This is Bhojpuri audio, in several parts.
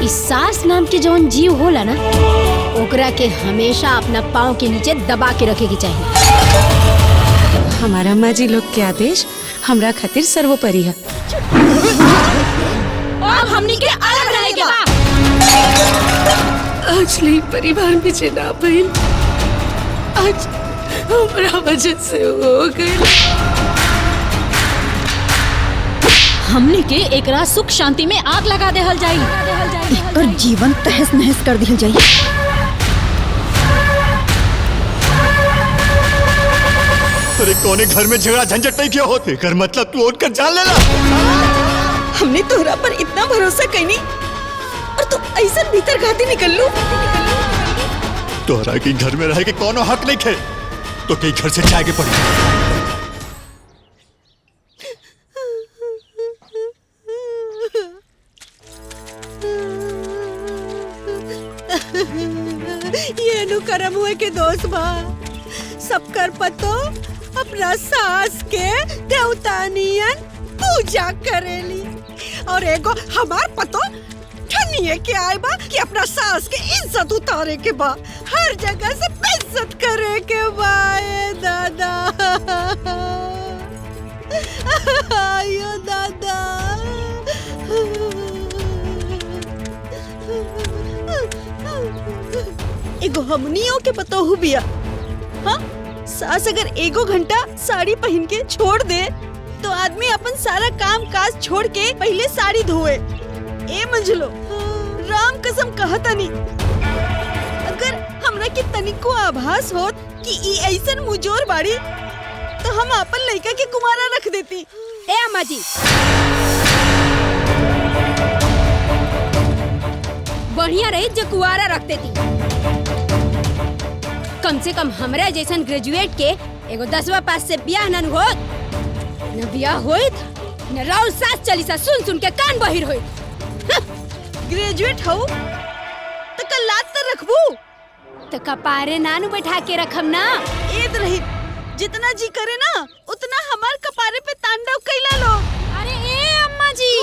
इस सास नाम के जौन जीव होला ना, ओकरा के हमेशा अपना पाँव के नीचे दबा के रखे के चाहिए। हमारा माँ जी लोग के आदेश हमरा खातिर सर्वोपरि है। अब हमनी के अलग रहे के बा। आज नहीं परिवार में जना भइल, आज हमरा वजह से हो गई। हमनी के एकरा सुख शांति में आग लगा देहल जाई, एकर जीवन तहस नहस कर दिहल जाई। अरे कोने घर में झगड़ा झंझट नहीं किया होते कर मतलब तू उठकर जान लेला। हमने तोहरा पर इतना भरोसा कईनी और तू ऐसा भीतर घाती निकल लू। तोहरा के घर में रह के कोनो हक नहीं थे तो कई घर से जाए के पड़ी। ये नु करम हुए के दोस्त बा, सब कर पतो अपना सास के देवतानियन पूजा करेली और एगो हमार पतो ठनिए के आए बा कि अपना सास के इज्जत उतारे के बा, हर जगह से बेइज्जत करे के बा। ए दादा आयो दादा। एगो हमनियों के पतो हु बिया। हाँ, सास अगर एगो घंटा साड़ी पहन के छोड़ दे तो आदमी अपन सारा काम काज छोड़ के पहले साड़ी धोए। ए मंझलो, राम कसम कहता नहीं, अगर हमरा के तनिको आभास होत कि ई ऐसन मुजोर बाड़ी तो हम अपन लड़का के कुमारा रख देती। ए अम्मा जी, बढ़िया रही जो कुआरा रख देती। कम से कम हमरा जैसन ग्रेजुएट के एगो 10वां पास से ब्याह न होत, न ब्याह होइत न राउल सास चलीसा सुन सुन के कान बहिर होइत। ग्रेजुएट हो तो कल लात तर रखबू तो कपारे नानू बैठा के रखम ना। एद रही जितना जी करे ना उतना हमार कपारे पे तांडव कैला लो। अरे ए अम्मा जी,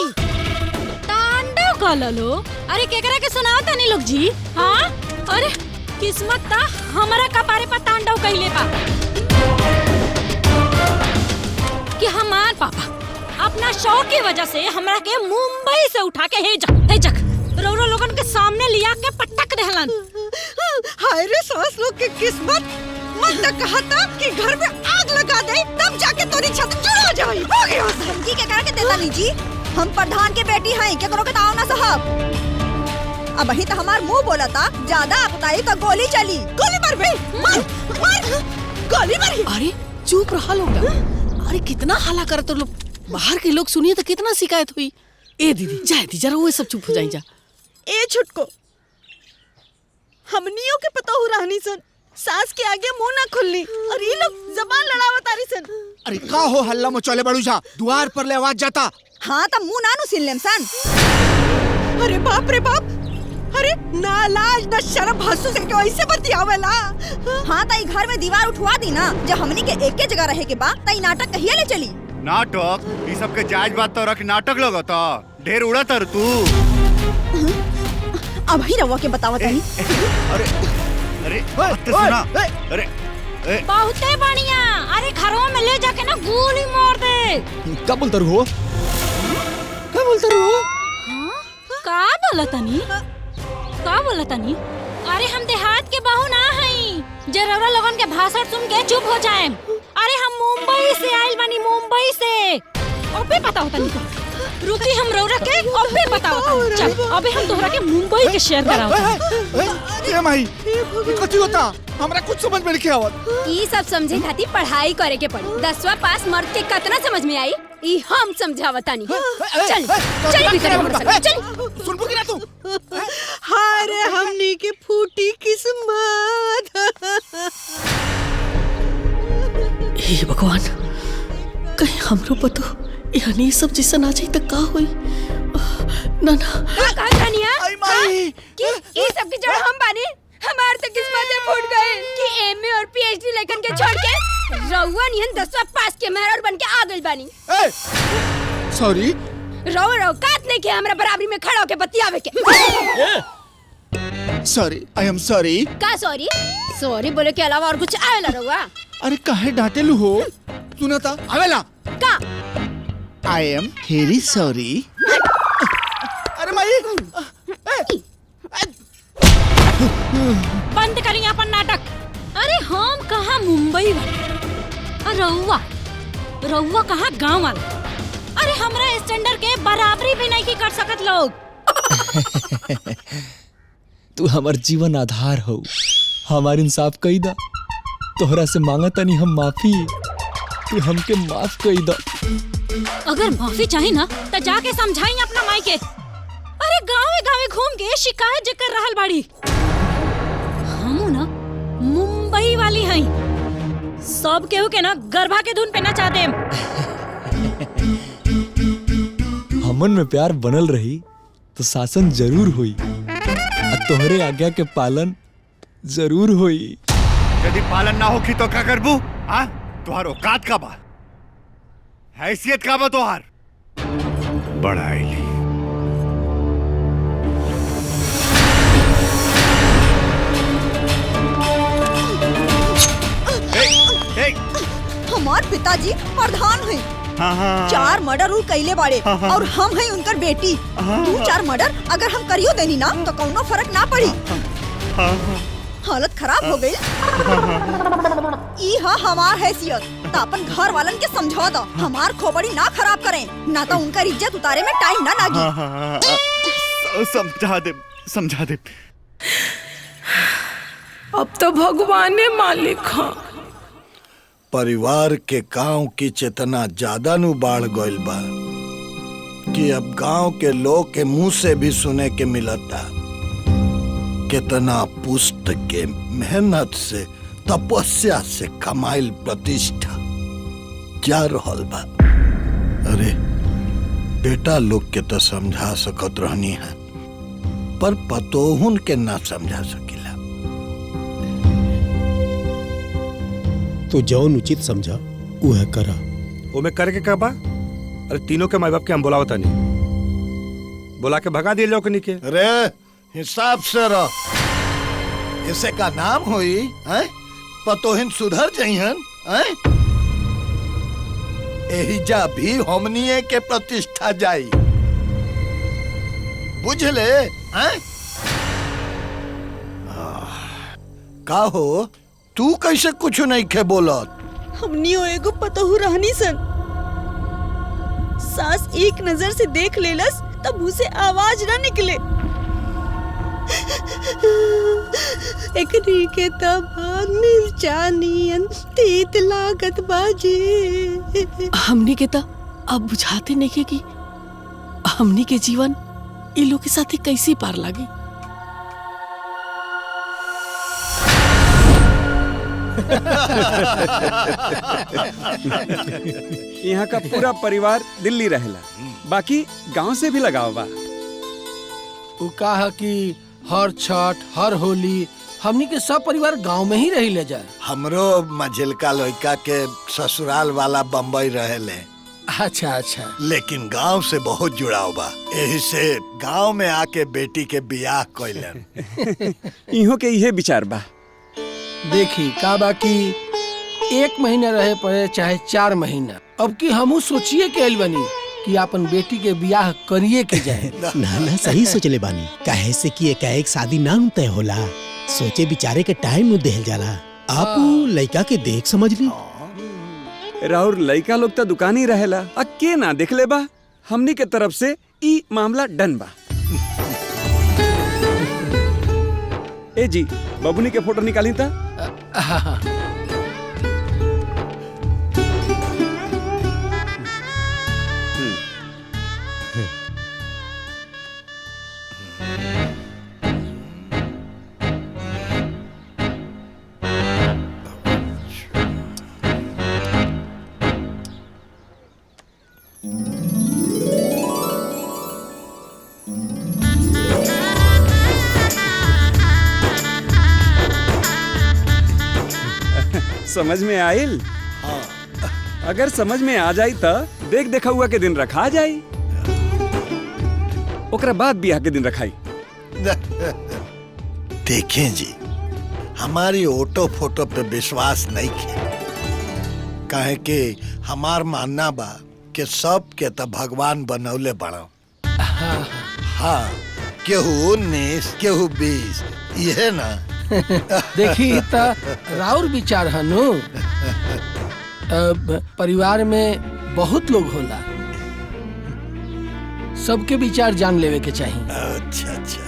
तांडव कला लो? अरे केकरा के सुनाओ तनी लोग जी। हाँ, अरे किस्मत ता हमारा कपारे पर तांडव कैले बा कि हमार पापा अपना शौक की वजह से हमरा के मुंबई से उठा के हेजक रोरो लोगन के सामने लिया के पटक देहलन। हाय रे सास लोग की किस्मत। मन तक कहा था कि घर में आग लगा दे तब जाके तोरी छत जुड़ा जाए। हो गया जी के करके देता नहीं जी, हम प्रधान के बेटी हैं, क्या करोगे ताऊ ना साहब। अब ही तो हमार मुंह बोला था, ज्यादा आपताई तो गोली चली। गोली मार बे, मार गोली मारी। अरे चुप रहा लोग। अरे कितना हल्ला करत लोग, बाहर के लोग सुनिए तो कितना शिकायत हुई। ए दीदी जाए दी जरा, वो सब चुप हो जाए जा। ए छुटको, हमनियों के पता हो रहनी सन, सास के आगे मुंह ना खुलनी और ये लोग जबान लड़ावत आरी सन। अरे का हो हल्ला मचोले बड़ू जा, द्वार पर ले आवाज जाता। हाँ तो मुंह नानू सिन लेम सन। अरे बाप रे बाप, अरे ना लाज ना शर्म हंसू से क्यों ऐसे बतियावेला। हाँ ताई घर में दीवार उठवा दी ना, जब हमनी के एक के जगह रहे के बा ताई नाटक कहिया ले चली। नाटक ये सब के जायज बात तो रख, नाटक लगता ढेर उड़ा तर तू। अब ही रवा के बतावा ताई। अरे अरे बात तो सुना। अरे बहुते बढ़िया। अरे घरों में ले जाके ना गोली मार दे। क्या बोलता हो? क्या बोलता हो? का बोलतनी? का बोलतनी? अरे हम देहात के बहू ना हई जे रौरा लोगन के भाषण सुन के चुप हो जाए। अरे हम मुंबई से आइल बानी, मुंबई से। अबे बताओ तनी को, रुकी हम रौरा के अबे बताओ। चल अबे हम तोहरा के मुंबई के शेयर कराओ। ए माई, कथी होता? हमरा कुछ समझ में नहीं आवत। ई सब समझे खातिर पढ़ाई करे के पड़ी। 10वां पास मर्द के कितना समझ में आई ई हम समझावतानी। चल चल भीतर हमरा संग चल। सुनबो कि ना तू? हाय रे हमनी के फूटी किस्मत। हे भगवान, कहीं हमरो पतो यानी सब जैसा ना जाए तो का होई? ना ना का कहानिया आई माई, कि ई सब की जड़ हम बानी। हमार तो किस्मत फूट गए कि एमए और पीएचडी लेकर के छोड़ के रउआ निहन 10वां पास के मेहर बन के आ गइल बानी। सॉरी रो काट नहीं के हमरा बराबरी में खड़ा होके बतियावे के। Sorry, I am sorry. का सॉरी? सॉरी बोले के अलावा और कुछ आवेला रहुआ? अरे काहे डांटेलू हो? सुना था आवेला का? I am very sorry. अरे माई बंद करिए अपन नाटक। अरे हम कहाँ मुंबई वाले, रहुआ कहाँ गांव वाला। अरे हमरा स्टैंडर्ड के बराबरी भी नहीं की कर सकत लोग। तू हमार जीवन आधार हो, हमार इंसाफ कई दा। तोहरा से मांगा तनी हम माफी, तू हमके माफ कई दा। अगर माफी चाहिए ना तो जाके समझाई अपना माई के। अरे गाँव गाँव घूम के शिकायत कर रहल बाड़ी। हमू ना मुंबई वाली हई, सब केहू के ना गरबा के धुन पे नचा देम। हमन में प्यार बनल रही तो शासन जरूर हुई, और तोहरे आज्ञा के पालन जरूर हुई। यदि पालन ना होगी तो क्या करबू? हाँ, तुहार औकात का बा, हैसियत का बा तुहार? बढ़ाई हमार पिताजी प्रधान है। हाँ। 4 मर्डर उ कैले बाड़े और हम है उनकर बेटी। 2-4 मर्डर अगर हम करियो देनी ना तो कौनो फर्क ना पड़ी। हालत खराब हो गई। ई हा हमार हैसियत, तो अपन घर वालन के समझा दो, हमार खोपड़ी ना खराब करें, ना तो उनका इज्जत उतारे में टाइम ना लागी। समझा दे। अब तो भगवाने मालिक हाँ। परिवार के गांव की चेतना ज्यादा नु बाढ़ गइल बा कि अब गांव के लोग के मुंह से भी सुने के मिलता कितना पुष्ट के मेहनत से तपस्या से कमाइल प्रतिष्ठा जा रहल बा। अरे बेटा लोग के तो समझा सकत रहनी है, पर पतोहुन के ना समझा सकिला। तो जौन उचित समझा वह करा। वो मैं करके का बा? अरे तीनों के माई बाप के हम बुलावता नहीं, बुला के भगा दिए लोग के। अरे हिसाब से रह, इसे का नाम होई हैं? पतोहिन सुधर जइहन हैं? एहिजा भी हमनिए के प्रतिष्ठा जाई, बुझले हैं? का हो तू कैसे कुछ नहीं खे बोलत? हमनियो एगो पतोहू रहनी सन। सास एक नजर से देख लेलस तब मुंह से आवाज ना निकले। एकरी के तब मिर्चानियन तीत लागत बाजे। हमनी के त अब बुझाते नहीं के कि हमनी के जीवन इ लोग के साथे कैसे पार लागी। यहाँ का पूरा परिवार दिल्ली रहेला, बाकी गांव से भी लगाव बा। उ कहा कि हर छठ हर होली हमनी के सब परिवार गांव में ही रही ले जाए। हमरो मझिलका लड़का के ससुराल वाला बम्बई रहेले। अच्छा, लेकिन गांव से बहुत जुड़ाव बा, यही से गांव में आके बेटी के बियाह कइलन। इहो के इहे विचार बा। देखी का बाकी 1 महीना रहे पड़े चाहे 4 महीना, अब की हमू सोचिए के आइल बनी कि अपन बेटी के बियाह करिए के जाए। ना सही सोचले बानी, काहे से कि एकाएक शादी ना तय होला, सोचे विचारे के टाइम नु देहल जाला। आप लड़का के देख समझ ली। राउर लड़का लोग तो दुकान ही रहेला, के ना देख ले बा। हमनी के तरफ से ई मामला डन बा। ए जी बबुनी के फोटो निकाली था। समझ में आइल? हाँ। अगर समझ में आ जाई तो देख देखा हुआ के दिन रखा जाई। ओकरा बाद बियाह के दिन रखाई। देखें जी, हमारी ऑटो फोटो पे विश्वास नहीं किया, काहे कि हमार मानना बा कि सब के तो भगवान बनौले बड़ा। हाँ, केहू 19 केहू 20 ये ना। देखी त राउर विचार हनु। परिवार में बहुत लोग होला, सबके विचार जान लेवे के चाहिए। अच्छा अच्छा।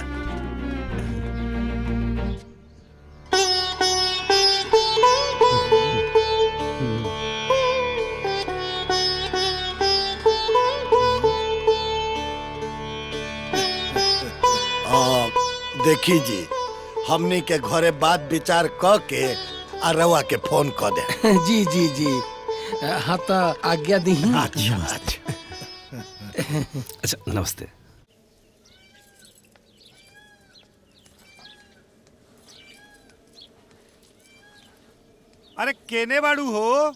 देखी जी, हमनी के घरे बात विचार क के अरवा के फोन क दे। जी जी जी, हाँ तो आज्ञा दी। अच्छा अच्छा। अच्छा नमस्ते। अरे केने बाड़ू हो?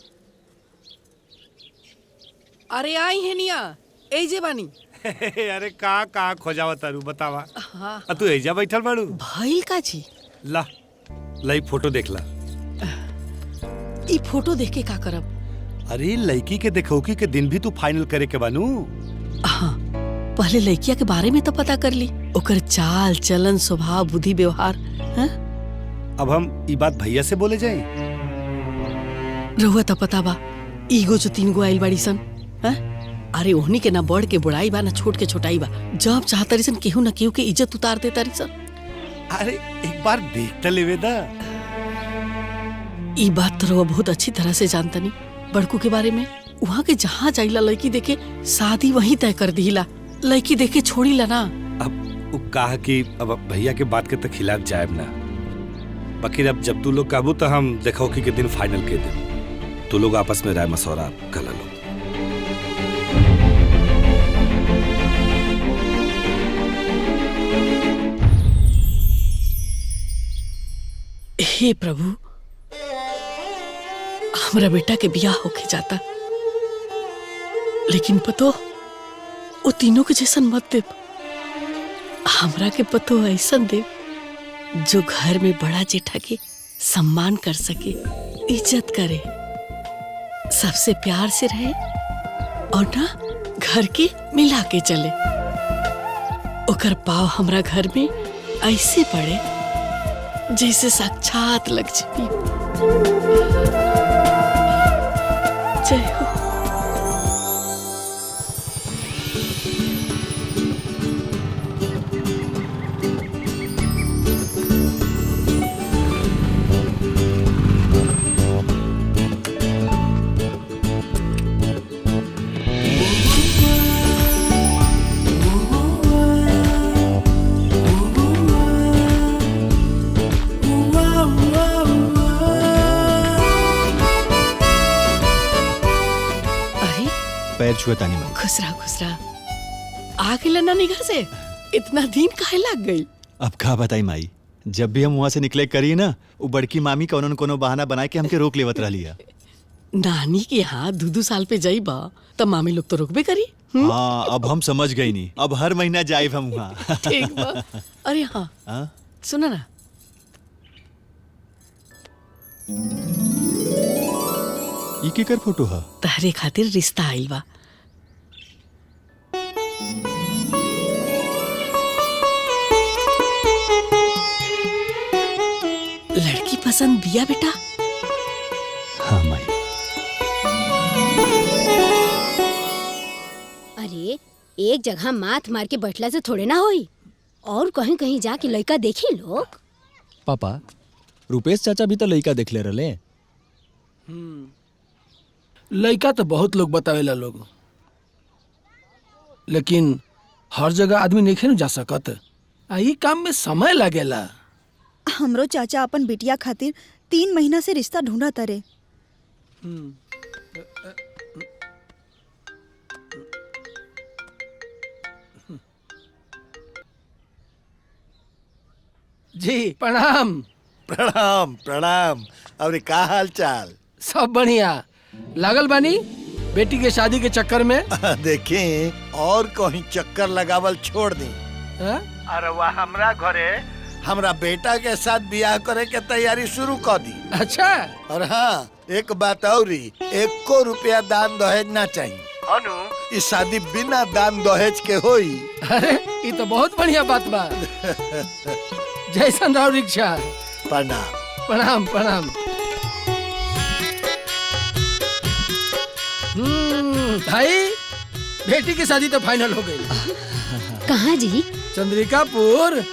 अरे आई है निया, एजे बानी। अरे कहाँ खोजावा तारू बतावा। हाँ। तू एजा बैठल बाड़ू? भइल का जी? ला लई फोटो देख ला। ई फोटो देख के का करब? अरे लड़की के देखौकी के दिन भी तू फाइनल करे के बानू। हाँ, पहले लड़किया के बारे में तो पता कर ली, ओकर चाल चलन स्वभाव बुद्धि व्यवहार। हाँ? अब हम ई बात भैया से बोले जाए? रहुआ तो पता बा, ईगो जो 3 गो आइल बाड़ी सन। हाँ? अरे ओहनी के ना बड़ के बुढ़ाई बा ना छोट के छोटाई बा, जब चाहतरी सन केहू ना केहू के इज्जत उतार देता रही सन। अरे एक बार देख तो लेवे दा। ई बात तो रहुआ बहुत अच्छी तरह से जानता नहीं बड़कू के बारे में। वहाँ के जहाँ जाइला लड़की देखे शादी वहीं तय कर दीला, लड़की देखे छोड़ी ला ना। अब वो कहा कि अब भैया के बात के तो खिलाफ जाएब ना, बाकी अब जब तू लोग काबू तो हम देखौकी के दिन फाइनल के दिन तू लोग आपस में राय मशवरा कर लो। हे प्रभु, हमरा बेटा के बियाह होके जाता, लेकिन पतो वो तीनों के जैसन मत दे। हमरा के पतो ऐसन दे जो घर में बड़ा जेठा के सम्मान कर सके, इज्जत करे, सबसे प्यार से रहे और ना घर के मिला के चले। ओकर पाव हमरा घर में ऐसे पड़े जैसे साक्षात लक्ष्मी। जय हो। पैर छुए तानी माई। खुश रहा। आ गई नानी घर से? इतना दिन काहे लग गई? अब का बताई माई, जब भी हम वहाँ से निकले करी ना, वो बड़की मामी कौनो न कोनो बहाना बना के हमके रोक लेवत रही है। नानी के यहाँ 2-2 साल पे जाइबा तब मामी लोग तो रोकबे करी। हाँ, अब हम समझ गई नी, अब हर महीना जाइब हम वहाँ। ठीक बा। अरे हाँ, सुना ना, ई केकर फोटो है? तहरे खातिर रिश्ता आइल बा। लड़की पसंद बिया बेटा? हाँ माई। अरे एक जगह माथ मार के बैठला से थोड़े ना होई, और कहीं कहीं जाके लड़का देखी लोग। पापा, रुपेश चाचा भी तो लड़का देख ले रहे। लड़का तो बहुत लोग बतावेला लोग, लेकिन हर जगह आदमी नहीं जा सकत। ई काम में समय लगेला। हमरो चाचा अपन बिटिया खातिर 3 महीना से रिश्ता ढूंढा तारे। जी प्रणाम। प्रणाम प्रणाम। और का हाल चाल? सब बढ़िया। लागल बानी बेटी के शादी के चक्कर में। देखें और कहीं चक्कर लगावल छोड़ दी। अरे वाह, हमरा घरे हमरा बेटा के साथ ब्याह करे के तैयारी शुरू कर दी। अच्छा। और हाँ, एक बात और, 1 रुपया दान दहेज ना चाहिए। अनु, इस शादी बिना दान दहेज के होई। अरे ये तो बहुत बढ़िया बात बा। जैसन राव रिक्शा। प्रणाम। प्रणाम प्रणाम। भाई, बेटी की शादी तो फाइनल हो गई। कहाँ जी? चंद्रिकापुर।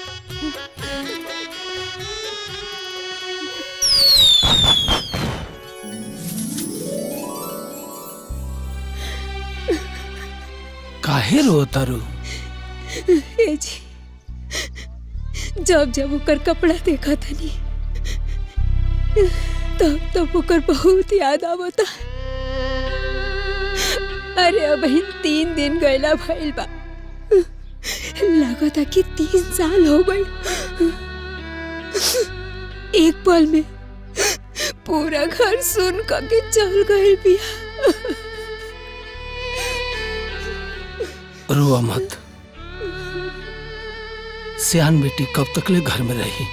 काहे रोता रो? ए जी, जब जब ओकर कपड़ा देखा था तब ओकर बहुत याद आवता। अरे अब 3 दिन गैला भइल बा, लगता कि 3 साल हो गए। एक पल में पूरा घर सुन के चल गए बिया। रोआ मत, सियान बेटी कब तक ले घर में रही।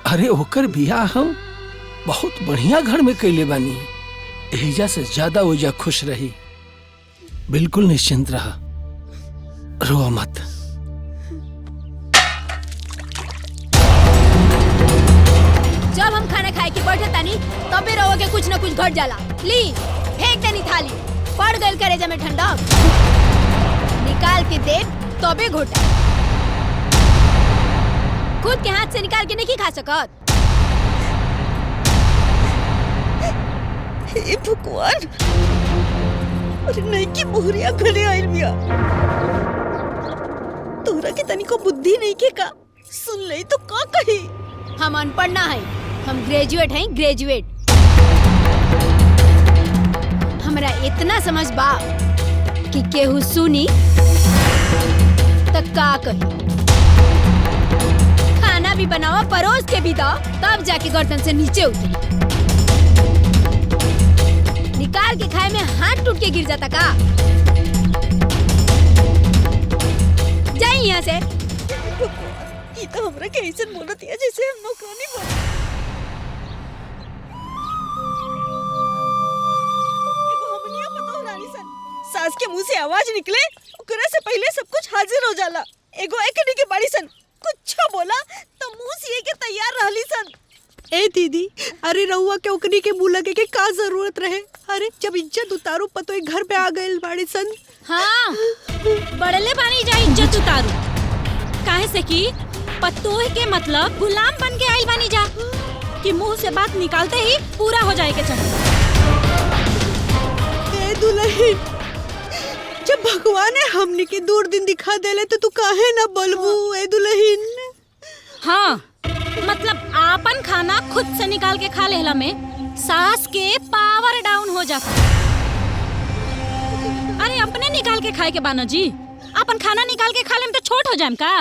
अरे ओकर बियाह हम बहुत बढ़िया घर में कैले बानी। एजा से ज्यादा ओजा खुश रही। बिल्कुल निश्चिंत रहा, रोआ मत। जब हम खाना खाए के बैठे तानी तबे रहो के कुछ न कुछ घट जाला। ली फेंक देनी थाली, पड़ गइल करेजा में ठंडा। निकाल के दे तबे घोटा। खुद के हाथ से निकाल के नहीं खा सकत। हे भगवान, अरे नहीं की मोहरिया घरे आइल बिया। तोरा के तनिको बुद्धि नहीं के का? सुन ले तो का कही? हम अनपढ़ ना है, हम ग्रेजुएट हैं, ग्रेजुएट। हमरा इतना समझ बा कि केहू सुनी तक का कही। खाना भी बनावा, परोस के भी दो, तब जाके गर्दन से नीचे उतरी। निकाल के खाए में हाथ टूट के गिर जाता का? जाइए यहाँ से। ये तो हमरा के ऐसे बोलत है जैसे हम नौकरानी बन। एगो हमनिया पतो रानी सन, सास के मुंह से आवाज निकले ओकरा से पहले सब कुछ हाजिर हो जाला। एगो एकनी के बाड़ी सन, कुछ बोला तो मुंह सिए के तैयार रहली सन। ए दीदी, अरे रउआ के ओकनी के मुंह लगे के का जरूरत रहे? अरे जब इज्जत उतारू पतो घर पे आ गए बाड़ी सन। हाँ, बड़ले बानी जा इज्जत उतारू। काहे से कि पतोह के मतलब गुलाम बन के आइल बानी जा कि मुंह से बात निकालते ही पूरा हो जाए के चाहिए। ए दुल्हन, जब भगवान ने हमने के दूर दिन दिखा देले तो तू काहे ना बोलबू? ए दुल्हन। हाँ, मतलब आपन खाना खुद से निकाल के खा लेला में सास के पावर डाउन हो जाता। अरे अपने निकाल के खाए के बाना जी, अपन खाना निकाल के खा लेम तो छोट हो जाएम का?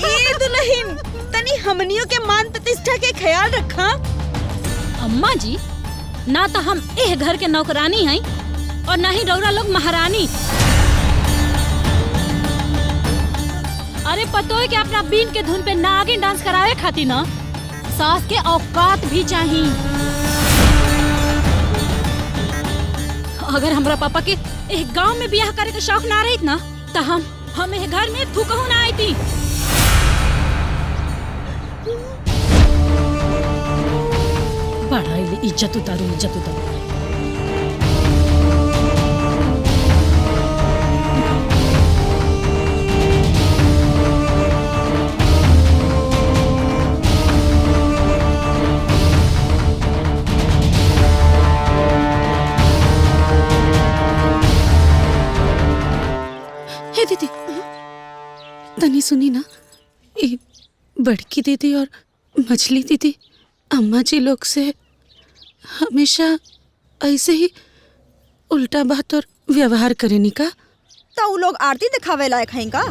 ए दुल्हन, तनी हमनियों के मान प्रतिष्ठा के ख्याल रखा। अम्मा जी, ना तो हम एह घर के नौकरानी हैं और ना ही रौरा लोग महारानी। अरे पतो है कि अपना बीन के धुन पे नागिन डांस करावे खाती ना सास के औकात भी चाहिए। अगर हमरा पापा के एक गांव में ब्याह करे के शौक ना रहित ना तो हम एह घर में थूकहू ना आईती। बड़ा इज्जत उतारू, इज्जत उतारू। हे दीदी, तनी सुनी ना, ये बड़की दीदी और मछली दीदी अम्मा जी लोग से हमेशा ऐसे ही उल्टा बात और व्यवहार करेनी का? तो उ लोग आरती दिखावे लायक हैं का?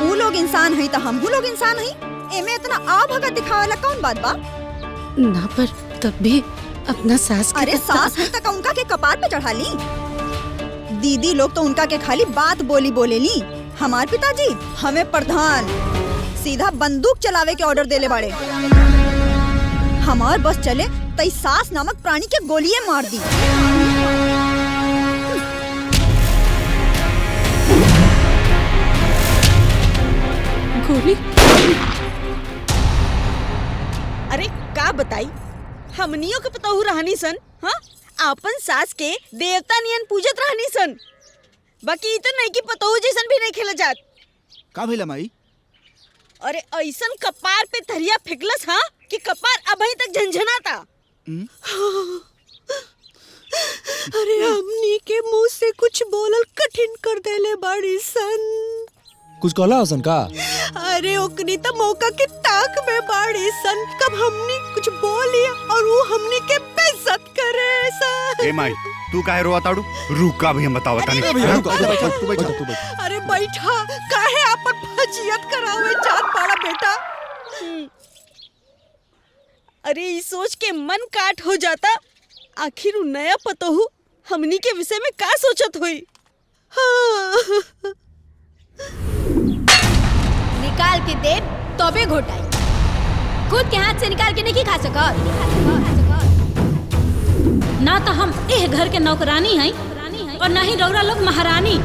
उ लोग इंसान हैं तो हम लोग इंसान हैं। एमे इतना आ भगत दिखावे ला कौन बात बा? ना पर तब भी अपना सास के अरे सास है तक उनका के कपार पे चढ़ा ली। दीदी लोग तो उनका के खाली बात बोली बोलेली। हमार पिताजी हमें प्रधान सीधा बंदूक चलावे के ऑर्डर देले बाड़े। हमार बस चले तई सास नामक प्राणी के गोलियां मार दी। गोली? अरे का बताई, हमनियों के पता रहनी सन। हाँ, आपन सास के देवता नियन पूजत रहनी सन। बाकी तो नहीं कि पतोहू जैसन भी नहीं खेला जात। का भइला माई? अरे ऐसन कपार पे थरिया फेंकलस हाँ कि कपार अभी तक झंझनाता। अरे हमनी के मुंह से कुछ बोलल कठिन कर देले बाड़ी सन। कुछ कहला हसन का? अरे ओकनी तो मौका के ताक में बाड़ी सन, कब हमनी कुछ बोली और वो हमनी के बेइज्जत करे सन। ए माई तू काहे रोआ ताड़ू? रुक का भी हम बतावता नहीं। तू बैठ। अरे बैठा, काहे अपन फजियत करावे चाँद पाड़ा बेटा। अरे ये सोच के मन काट हो जाता, आखिर उ नया पतोहू हमनी के विषय में का सोचत हुई। हाँ। निकाल के दे तबे घोटाई, खुद के हाथ से निकाल के नहीं खा सकत। ना तो हम एह घर के नौकरानी हैं और ना ही रौरा लोग महारानी।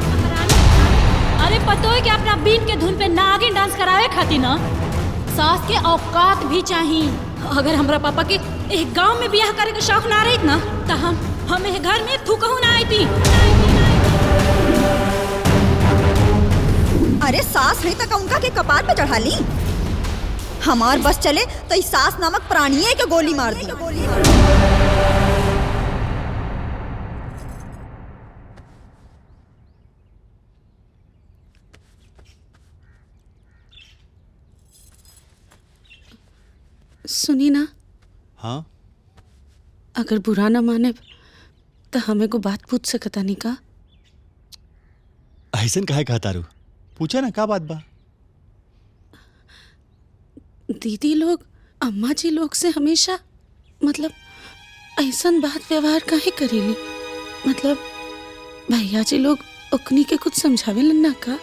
अरे पतो है कि अपना बीन के धुन पे नागिन डांस करावे खातिर ना सास के औकात भी चाहिए। अगर हमरा पापा के एक गांव में ब्याह करे के शौक ना रही ना तो हम एह घर में थूकहू ना आईती। अरे सास है तक उनका के कपार पे चढ़ा ली। हमार बस चले तो इस सास नामक प्राणिये के गोली मार दी। सुनी ना। हाँ, अगर बुरा ना माने तो हमें को बात पूछ सकता नहीं का? ऐसन काहे कहा तारू? पूछा ना का बात बा? दीदी लोग अम्मा जी लोग से हमेशा मतलब ऐसन बात व्यवहार काहे करेली? मतलब भैया जी लोग ओकनी के कुछ समझावे ना का?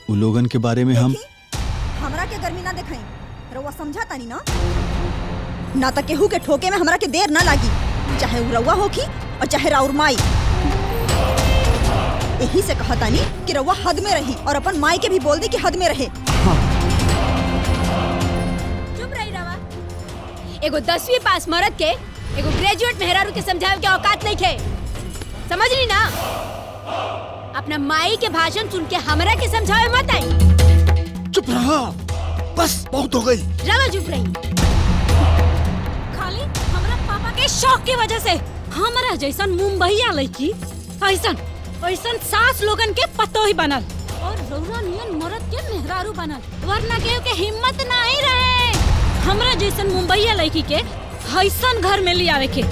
उ लोगन के बारे में हम हमरा के गर्मी ना दिखाई, रउआ समझा तानी ना? ना तो केहू के ठोके में हमरा के देर ना लागी, चाहे उ रउआ होखी और चाहे राउर माई। यही से कहा तानी कि रउआ हद में रही और अपन माई के भी बोल दी कि हद में रहे। चुप रही रवा। एगो 10वीं पास मरद के एगो ग्रेजुएट मेहरारू के समझावे के औकात नहीं खे, समझ ली ना? अपना माई के भाषण सुन के हमरा के समझावे मत आई। चुप रहा, बस बहुत हो गई। रवा चुप रही। खाली हमरा पापा के शौक की वजह से हमरा जैसन मुंबईया लड़की ऐसन सास लोगन के पतोही बनल और रौरा नियन मरद के मेहरारू बनल, वरना केहू के हिम्मत नहीं रहे हमरा जैसन मुंबईया लड़की के ऐसन घर में लियावे के।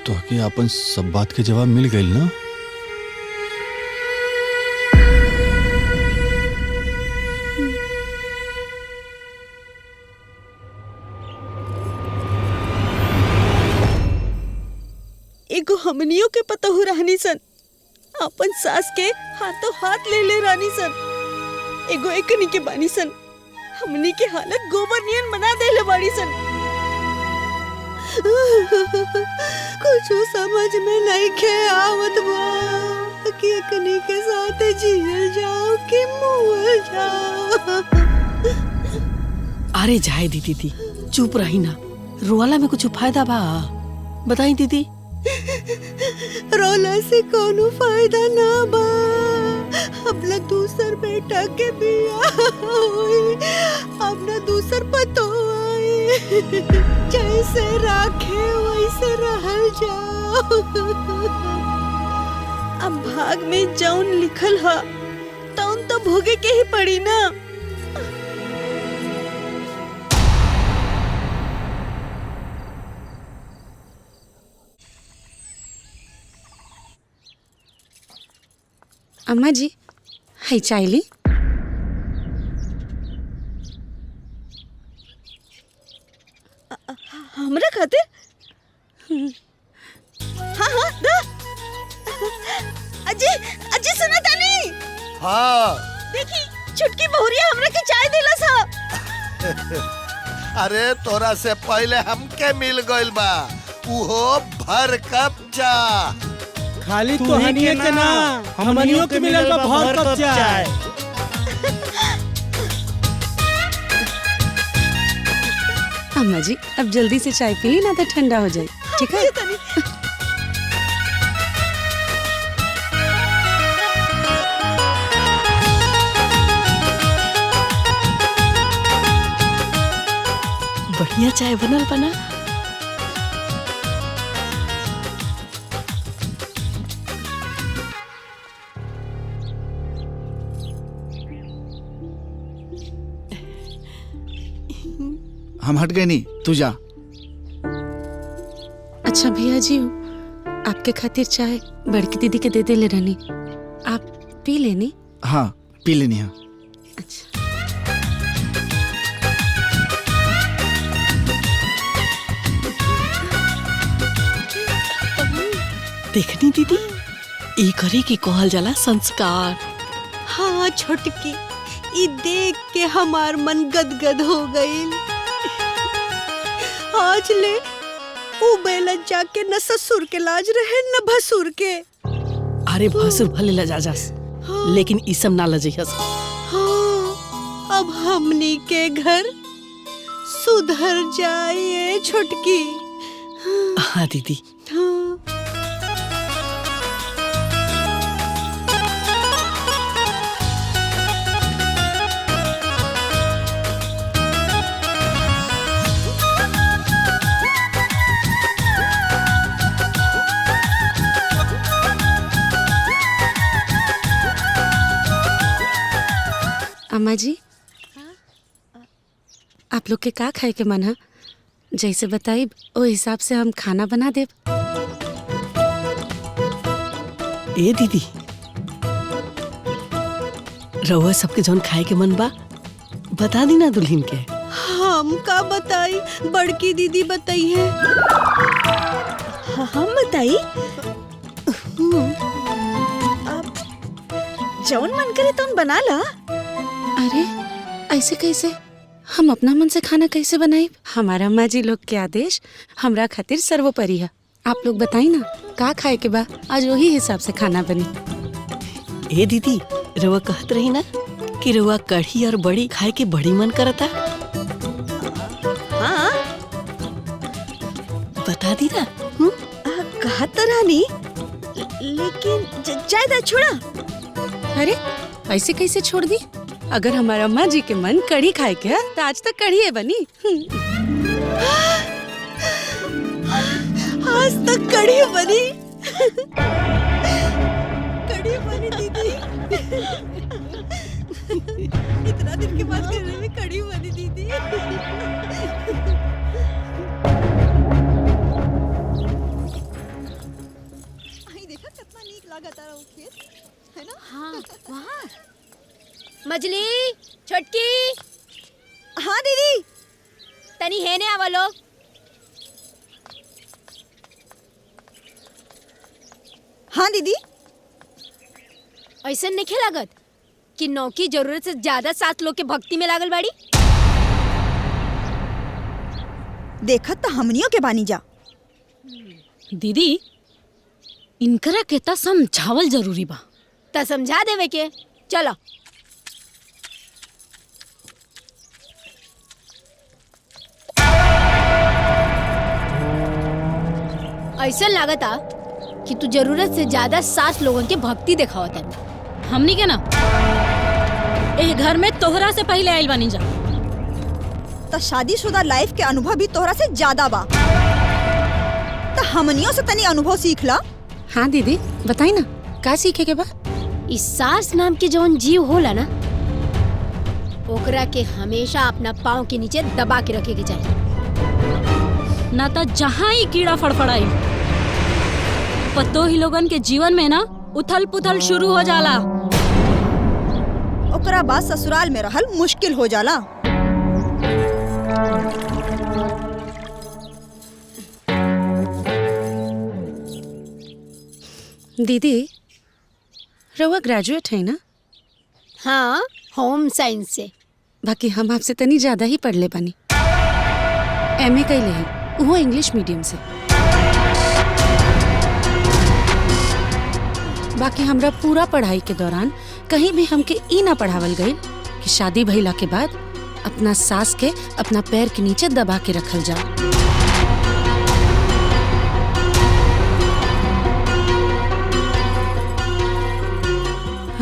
तो कि अपन सब बात के जवाब मिल गई ना? एगो हमनियों के पतोहू रहनी सन, अपन सास के हाथों हाथ ले ले रानी सन। एगो एकनी के बानी सन, हमनी के हालत गोबर नियन बना देले बाड़ी सन। कुछ समझ में नहीं खे आवत बा कि एकनी के साथ जियल जाओ कि मुअल जाओ। अरे जाए दीदी, चुप रही ना, रोला में कुछ फायदा बा? बताई दीदी। रोला से कोनो फायदा ना बा, अपना दूसर बेटा के बिया होई, अपना दूसर पतो आई, जैसे राखे वैसे रहल जाओ। अब भाग में जौन लिखल हा तौन तो भोगे के ही पड़ी ना। अम्मा जी है चाय ली। हमरा खातिर? हाँ हाँ दा। अजी अजी सुना तानी? हाँ देखी छुटकी बहुरिया हमरा के चाय देला सा। अरे तोरा से पहले हमके मिल गइल बा, उहो भर कप चाय। खाली तो हनिए के ना, हमनियों के मिलल बा भर कप चाय। अम्मा जी अब जल्दी से चाय पी ली ना तो ठंडा हो जाए। ठीक है? बढ़िया चाय बनल बना। हम हट गए नहीं, तू जा। अच्छा भैया जी आपके खातिर चाय बड़की दीदी के दे दे ले रहनी, आप पी लेनी। हाँ पी लेनी है। देखनी दीदी, ई करे की कहल जाला संस्कार। हाँ छोटकी, ई देख के हमार मन गदगद हो गईल। आज ले ऊ बेला जाके न ससुर के लाज रहे न भसुर के। अरे भसुर भले लजाजस, लेकिन ई सब ना लजइहस। हाँ, अब हमनी के घर सुधर जाए छोटकी। हाँ दीदी। हाँ। अम्मा जी आप लोग के का खाए के मन है, जैसे बताइब ओ हिसाब से हम खाना बना देब। ए दीदी, रउआ सबके जौन खाए के मन बा बता दी ना दुल्हन के। हम का बताई, बड़की दीदी बताई है। हम बताई? अब जौन मन करे तौन बना ला। अरे ऐसे कैसे, हम अपना मन से खाना कैसे बनाई? हमारा अम्मा जी लोग के आदेश हमरा खातिर सर्वोपरि है। आप लोग बताई ना का खाए के बा, आज वही हिसाब से खाना बनी। ए दीदी, रउआ कहत रही ना कि रउआ कढ़ी और बड़ी खाए के बड़ी मन करता। हाँ बता दी ना। कहा तो रानी, लेकिन ज्यादा छोड़ा। अरे ऐसे कैसे छोड़ दी? अगर हमारा अम्मा जी के मन कढ़ी खाए के है तो आज तक कढ़ी है बनी। आज तक कढ़ी बनी। कढ़ी बनी दीदी। इतना दिन के बाद घर में कढ़ी बनी दीदी। देखा कितना नीक लागत आ रहा खेत, है ना? हाँ वहाँ मजली छोटकी। हाँ दीदी। तनी है ने आवा लोग। हाँ दीदी। ऐसा नहीं लागत कि नौकी जरूरत से ज्यादा 7 लोग के भक्ति में लागल बाड़ी। देखत तो हमनियों के बानी जा। दीदी इनकरा के ता समझावल जरूरी बा, ता समझा देवे के। चलो ऐसा लागता कि तू जरूरत से ज्यादा 7 लोगों के भक्ति दिखावत है। हमनी के ना ए घर में तोहरा से पहले आइल बानी जा। तो शादीशुदा लाइफ के अनुभव भी तोहरा से ज्यादा बा, तो हमनियों से तनी अनुभव सीख ला। हाँ दीदी बताई ना का सीखे के बा? इस सास नाम के जौन जीव होला ना, ओकरा के हमेशा अपना पाँव के नीचे दबा के रखे के चाहिए, ना तो जहाँ ही कीड़ा फड़फड़ाई पतो ही लोगन के जीवन में ना उथल पुथल शुरू हो जाला। ओकरा बाद ससुराल में रहल मुश्किल हो जाला। दीदी रउआ ग्रेजुएट है ना? हाँ, होम साइंस से। बाकी हम आपसे तनी ज्यादा ही पढ़ ले बानी। एमए कैले है, वो इंग्लिश मीडियम से। बाकी हमरा पूरा पढ़ाई के दौरान कहीं भी हमके ई ना पढ़ावल गई कि शादी भइला के बाद अपना सास के अपना पैर के नीचे दबा के रखल जाओ।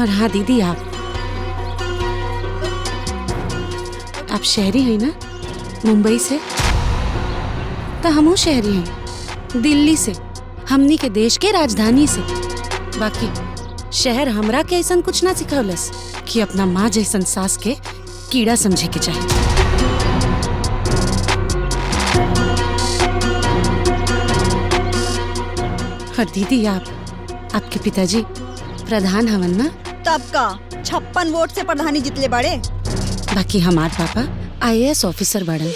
और हाँ दीदी, आप शहरी हैं ना, मुंबई से? तो हमहू शहरी हैं, दिल्ली से, हमनी के देश के राजधानी से। बाकी शहर हमरा के ऐसा कुछ ना सिखौलस कि अपना माँ जैसन सास के कीड़ा समझे के चाहिए। और दीदी, आपके पिताजी प्रधान हवन ना? तब का 56 वोट से प्रधानी जितले बड़े। बाकी हमार पापा IAS ऑफिसर बड़े।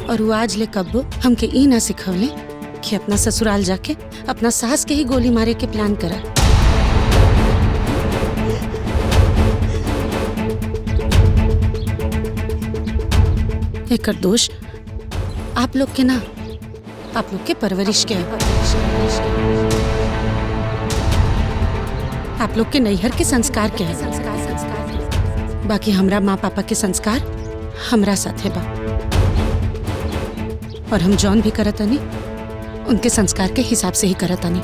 और वो आज ले कब्बो हमके ई ना सिखवले कि अपना ससुराल जाके अपना सास के ही गोली मारे के प्लान करा। एकर दोष आप लोग के ना, आप लोग के परवरिश के है। आप लोग के नैहर के संस्कार के है। बाकी हमरा माँ पापा के संस्कार हमरा साथे बा। और हम जौन भी करतानी उनके संस्कार के हिसाब से ही करतानी।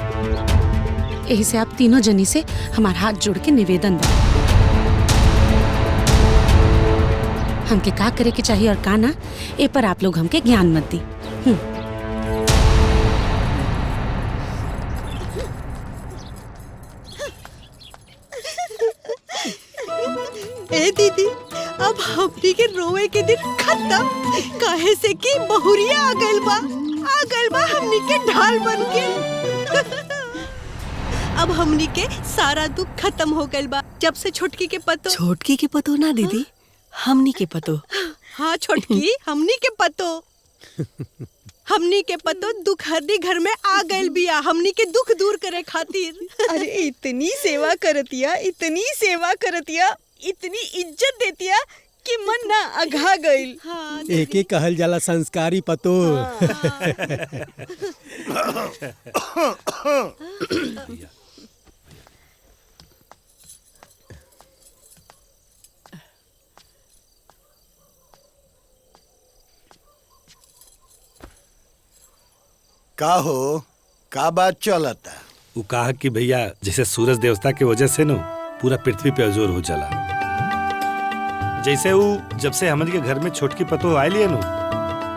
यही से आप तीनों जनी से हमार हाथ जोड़ के निवेदन बा, हमके का करे के चाहिए और का ना, ए पर आप लोग हमके ज्ञान मत दी। ए दीदी, अब हमनी के रोए के दिन खत्म। काहे से कि बहुरिया आ गइल बा हमनी के ढाल बन के। अब हमनी के सारा दुख खत्म हो गइल बा जब से छोटकी के पतो। छोटकी के पतो ना दीदी, हमनी के पतो। हाँ छोटकी, हमनी के पतो। हमनी के पतो दुखहरी घर में आ गइल बिया हमनी के दुख दूर करे खातिर। अरे इतनी सेवा करतिया, इतनी सेवा करतिया, इतनी इज्जत देतिया कि मन ना अघा गइल। हाँ, एक एक कहल जाला संस्कारी पतो। का हो, का बात चलता? वो कहा कि भैया जैसे सूरज देवता के वजह से न पूरा पृथ्वी पे अजोर हो जाला, जैसे वो जब से हमन के घर में छोटकी पतो आए लिए नु,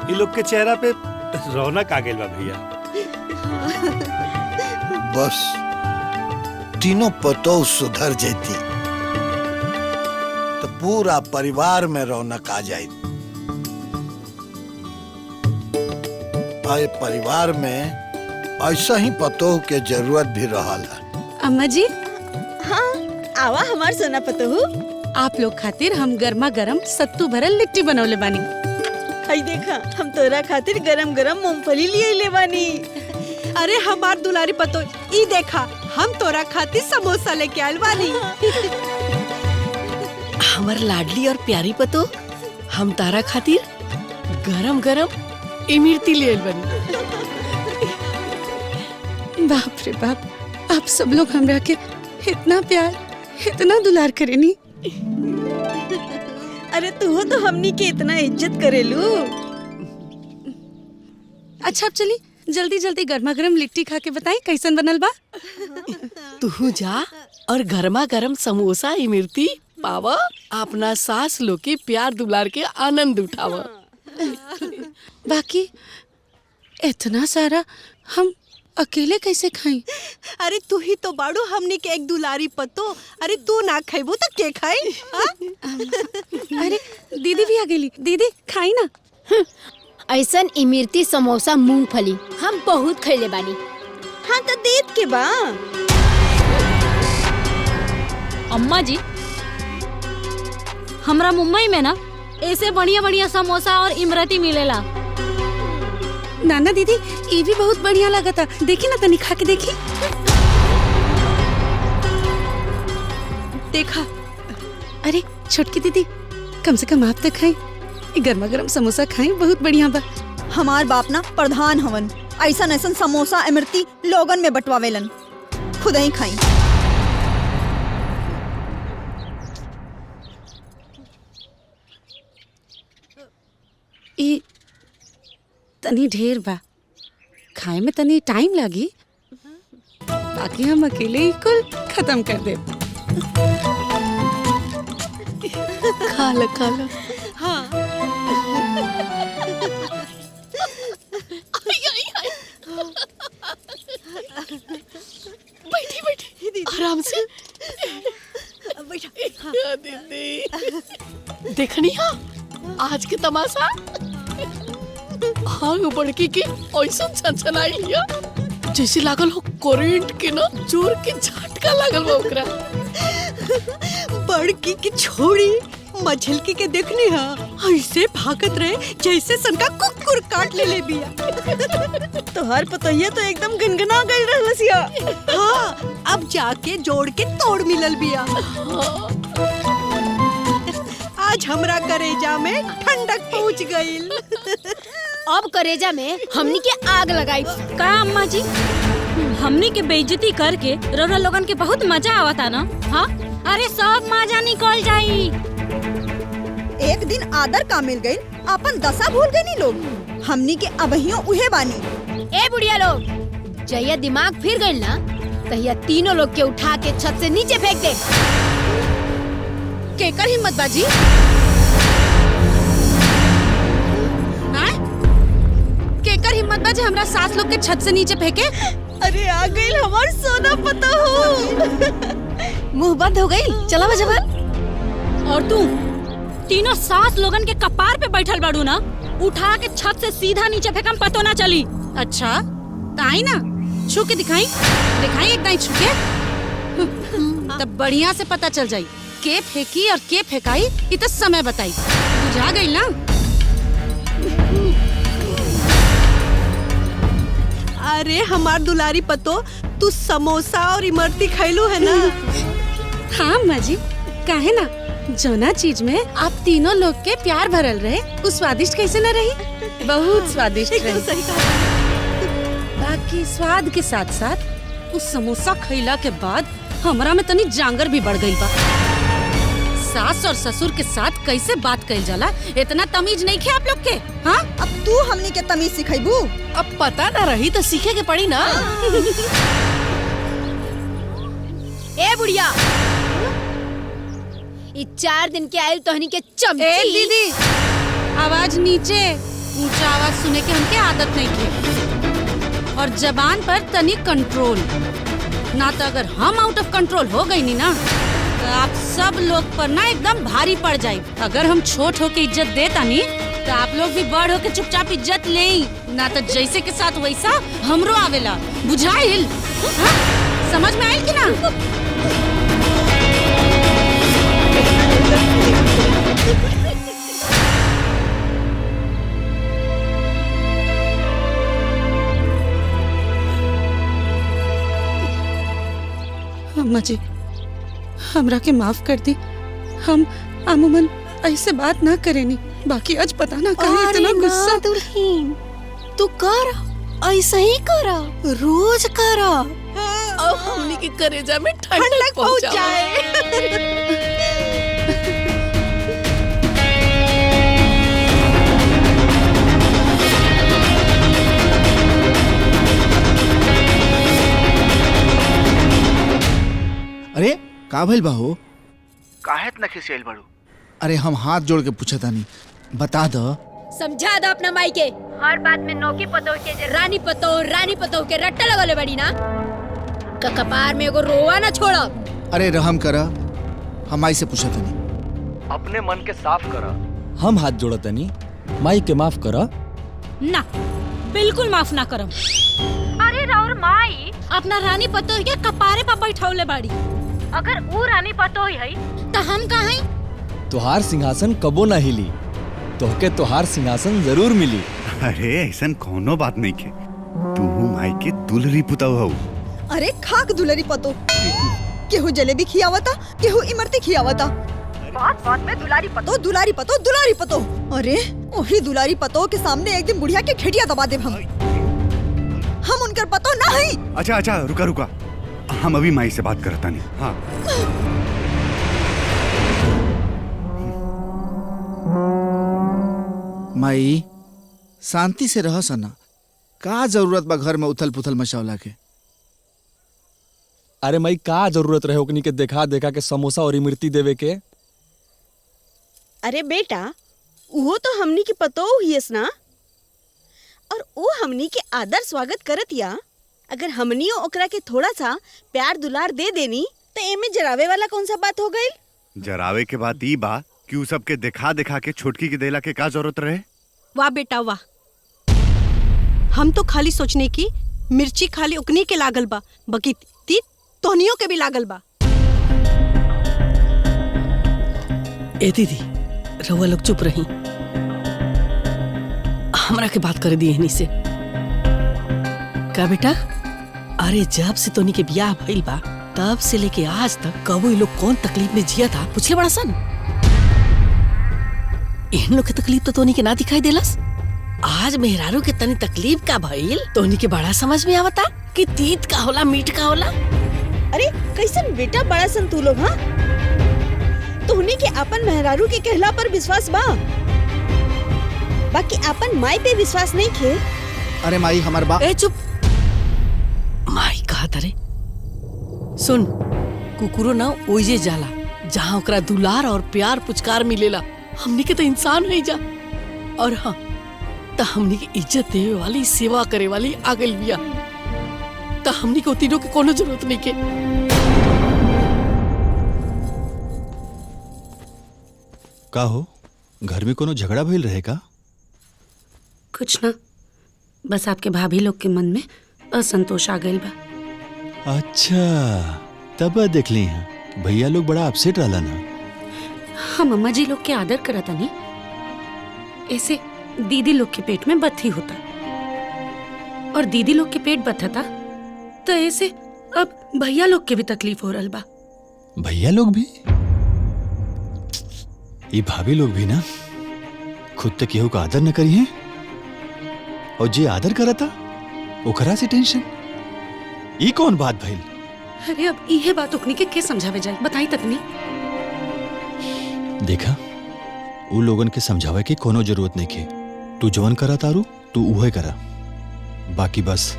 ये लोग के चेहरा पे रौनक आ गइल बा भैया। बस तीनों पतो सुधर जाती तो पूरा परिवार में रौनक आ जाती। आए परिवार में ऐसा ही पतो के जरूरत भी रहला। अम्मा जी, हाँ आवा हमार सोना पतोहू। आप लोग खातिर हम गर्मा गरम सत्तू भरल लिट्टी बनौले बानी। हई देखा, हम तोरा खातिर गरम गरम मूंगफली लिए ले बानी। अरे हमार दुलारी पतो, ई देखा हम तोरा खातिर समोसा लेके आइल बानी। हमर लाडली और प्यारी पतो, हम तारा खातिर गरम गरम इमरती ले बनी। बाप रे बाप, आप सब लोग हमरा के इतना प्यार, इतना दुलार करेनी। अरे तू तो हमनी के इतना इज्जत करेलू। अच्छा अब चली जल्दी जल्दी गर्मा गर्म लिट्टी खा के बताई कैसन बनल बा। तू जा और गर्मा गर्म समोसा इमरती पावा, अपना सास लोग के प्यार दुलार के आनंद उठावा। बाकी इतना सारा हम अकेले कैसे खाई? अरे तू ही तो बाड़ू हमनी के एक दुलारी पतो। अरे तू ना खाइबो तो के खाई? अरे दीदी भी आ गेली, दीदी खाई ना। ऐसन इमरती समोसा मूंगफली हम बहुत खैले बानी। हाँ तो देत के बा। अम्मा जी, हमरा मुंबई में ना ऐसे बढ़िया बढ़िया समोसा और इमरती मिलेला। नाना दीदी ये भी बहुत बढ़िया लगा था, देखी ना तनी खा के देखी। देखा, अरे छोटकी दीदी कम से कम आप तो खाई, गर्मा गर्म समोसा खाई, बहुत बढ़िया बा। हमार बाप ना प्रधान हवन, ऐसा ऐसा समोसा इमरती लोगन में बंटवावेलन, खुद ही खाई। ई तनी ढेर बा, खाए में तनी टाइम लगी, बाकी हम अकेले ही कुल खत्म कर दे। खा लो खा लो। हाँ। बैठी बैठी आराम से। देखनी हा आज के तमाशा। हाँ बड़की की ऐसा छनछनाई लिया जैसे लागल हो करंट के ना जोर के झटका लागल बा ओकरा। बड़की की छोड़ी मछलकी के देखनी हा, ऐसे भागत रहे जैसे सनका कुकुर काट ले बिया। तोहार पतोहिया तो एकदम गनगना गई रहलसिया। हाँ, अब जाके जोड़ के तोड़ मिलल बिया। आज हमरा करेजा में ठंडक पहुंच गईल। अब करेजा में हमनी के आग लगाई। का अम्मा जी, हमनी के बेइज्जती करके रौरा लोगन के बहुत मजा आवता ना? हाँ, अरे सब मजा निकल जाई। एक दिन आदर का मिल गई, अपन दशा भूल गई नी लोग। हमनी के अबहियो उहे बानी। ए बुढ़िया लोग, जहिया दिमाग फिर गई ना तहिया तीनों लोग के उठा के छत से नीचे फेंक दे। केकर हिम्मत बाजी? केकर हिम्मत बाजी हमरा सास लोग के छत से नीचे फेंके? अरे आ गई हमार सोना पता हो। मुंह बंद हो गई, चला बजबन। और तू तीनों सास लोगन के कपार पे बैठल बाड़ू ना, उठा के छत से सीधा नीचे फेंकम पतो ना चली। अच्छा ताई ना छू के दिखाई एक दाई छू के, तब बढ़िया से पता चल जाई के फेंकी और के फेंकाई। ये तो समय बताई, बुझा गई ना? अरे हमार दुलारी पतो, तू समोसा और इमरती खैलू है ना? हाँ अम्मा जी, काहे ना, जोना चीज में आप तीनों लोग के प्यार भरल रहे, वो स्वादिष्ट कैसे न रही? बहुत स्वादिष्ट रही। सही कहा। बाकी स्वाद के साथ साथ उस समोसा खैला के बाद हमरा में तनी जांगर भी बढ़ गई बा। सास और ससुर के साथ कैसे बात कइल जाला, इतना तमीज नहीं खे आप लोग के? हाँ, अब तू हमनी के तमीज सिखाइबू? अब पता ना रही तो सीखे के पड़ी ना। ए बुढ़िया, ये 4 दिन के आयल तोहनी के चमची। ए दीदी, आवाज नीचे, ऊंचा आवाज सुने के हमके आदत नहीं थी। और जबान पर तनी कंट्रोल, ना तो अगर हम आउट ऑफ कंट्रोल हो गई नी ना तो आप सब लोग पर ना एकदम भारी पड़ जाए। अगर हम छोट होके इज्जत देता नी तो आप लोग भी बड़ होके चुपचाप इज्जत ले, ना तो जैसे के साथ वैसा हमरो आवेला। बुझाइल? हाँ? समझ में आइल कि ना? अम्मा जी, हमरा के माफ कर दी। हम अमूमन ऐसे बात ना करेनी, बाकी आज पता ना कहीं इतना गुस्सा। दुल्हन तू कर, ऐसा ही करा, रोज करा। अब हमनी के करेजा में ठंडक पहुंच जाए। अरे का भइल बाहो? काहे इतना खिसियाइल बाड़ू? अरे हम हाथ जोड़ के पूछा तानी, बता दो। समझा दो अपना माई के, हर बात में नौकी पतो के रानी पतो के रट्टा लगले बड़ी ना, कपार में एगो रोवा ना छोड़ा। अरे रहम करा, हम आई से पूछा तानी। अपने मन के साफ करा। हम हाथ जोड़तनी, माई के माफ करा, ना बिल्कुल माफ ना करम। अरे राउर माई अपना रानी पतोही के कपारे पर बैठौले बाड़ी। अगर वो रानी पतोही है तो हम कहाँ हैं? तुहार सिंहासन कबो ना हिली, तोहके तुहार सिंहासन जरूर मिली। अरे ऐसन कोनो बात नहीं के, तू माई के दुलरी पुताऊ हो। अरे खाक दुलरी पतो, केहू जलेबी खियावता, केहू इमरती खियावता। बात बात में दुलारी पतो, दुलारी पतो, दुलारी पतो। अरे वही दुलारी पतो के सामने एक दिन बुढ़िया के खेटिया दबा देब हम उनकर पतो ना हई। अच्छा अच्छा रुका रुका, हम अभी माई से बात करता नहीं। हाँ माई शांति से रह सना, का जरूरत बा घर में उथल पुथल मचावला के। अरे माई का जरूरत रहे ओकनी के देखा देखा के समोसा और इमरती देवे के। अरे बेटा वो तो हमनी के पतो हियस ना, और वो हमनी के आदर स्वागत करत या। अगर हमनियो ओकरा के थोड़ा सा प्यार दुलार दे देनी तो एमे जरावे वाला कौन सा बात हो गई? जरावे के बाद ई बा कि उ सबके देखा देखा के छोटकी के देला के का जरूरत रहे? वाह बेटा वाह, हम तो खाली सोचने की मिर्ची खाली उकनी के लागल बा, बाकी तीत तोहनियों के भी लागल बा। ए दीदी रउआ लोग चुप रही, हमरा के बात कर दी हनी से। का बेटा? अरे जब से तोनी के ब्याह भइल बा तब से लेके आज तक कबो ये लोग कौन तकलीफ में जिया था पूछले बड़ा सन? इन लोग के तकलीफ तो तोनी के ना दिखाई देलस। आज मेहरारू के तनी तकलीफ का भइल तोनी के बड़ा समझ में आवता कि तीत का होला मीठ का होला। अरे कैसन बेटा बड़ा सन तू लोग। हाँ तोहनी के अपन मेहरारू के कहला पर विश्वास बा, बाकी अपन माई पे विश्वास नहीं खे। अरे माई हमार बा। ए चुप, माई कहा तारे सुन, कुकुरो ना ओइजे जाला जहाँ ओकरा दुलार और प्यार पुचकार मिलेला। हमनी के तो इंसान है जा, और हाँ तो हमनी के इज्जत देवे वाली सेवा करे वाली आ गइल बिया, तो हमनी को तीनों के कोनो जरूरत नहीं के। का हो घर में कोनो झगड़ा भइल रहे का? कुछ ना, बस आपके भाभी लोग के मन में असंतोष आ गइल बा। अच्छा तब देख ली हैं भैया लोग बड़ा अपसेट रहला ना। हम अम्मा जी लोग के आदर करता नहीं, ऐसे दीदी लोग के पेट में बत्ती होता, और दीदी लोग के पेट बत्ता तो ऐसे अब भैया लोग के भी तकलीफ हो रहा बा। भैया लोग भी? ये भाभी लोग भी ना खुद तक केहू का आदर न करी है, और जे आदर करा था ओकरा से टेंशन। ये कौन बात भइल? अरे अब ये बात उकनी के समझावे जाए, बताई तक नहीं। देखा उ लोगन के समझावे के कोनो जरूरत नहीं के, तू जवन करा तारू तू उहे करा, बाकी बस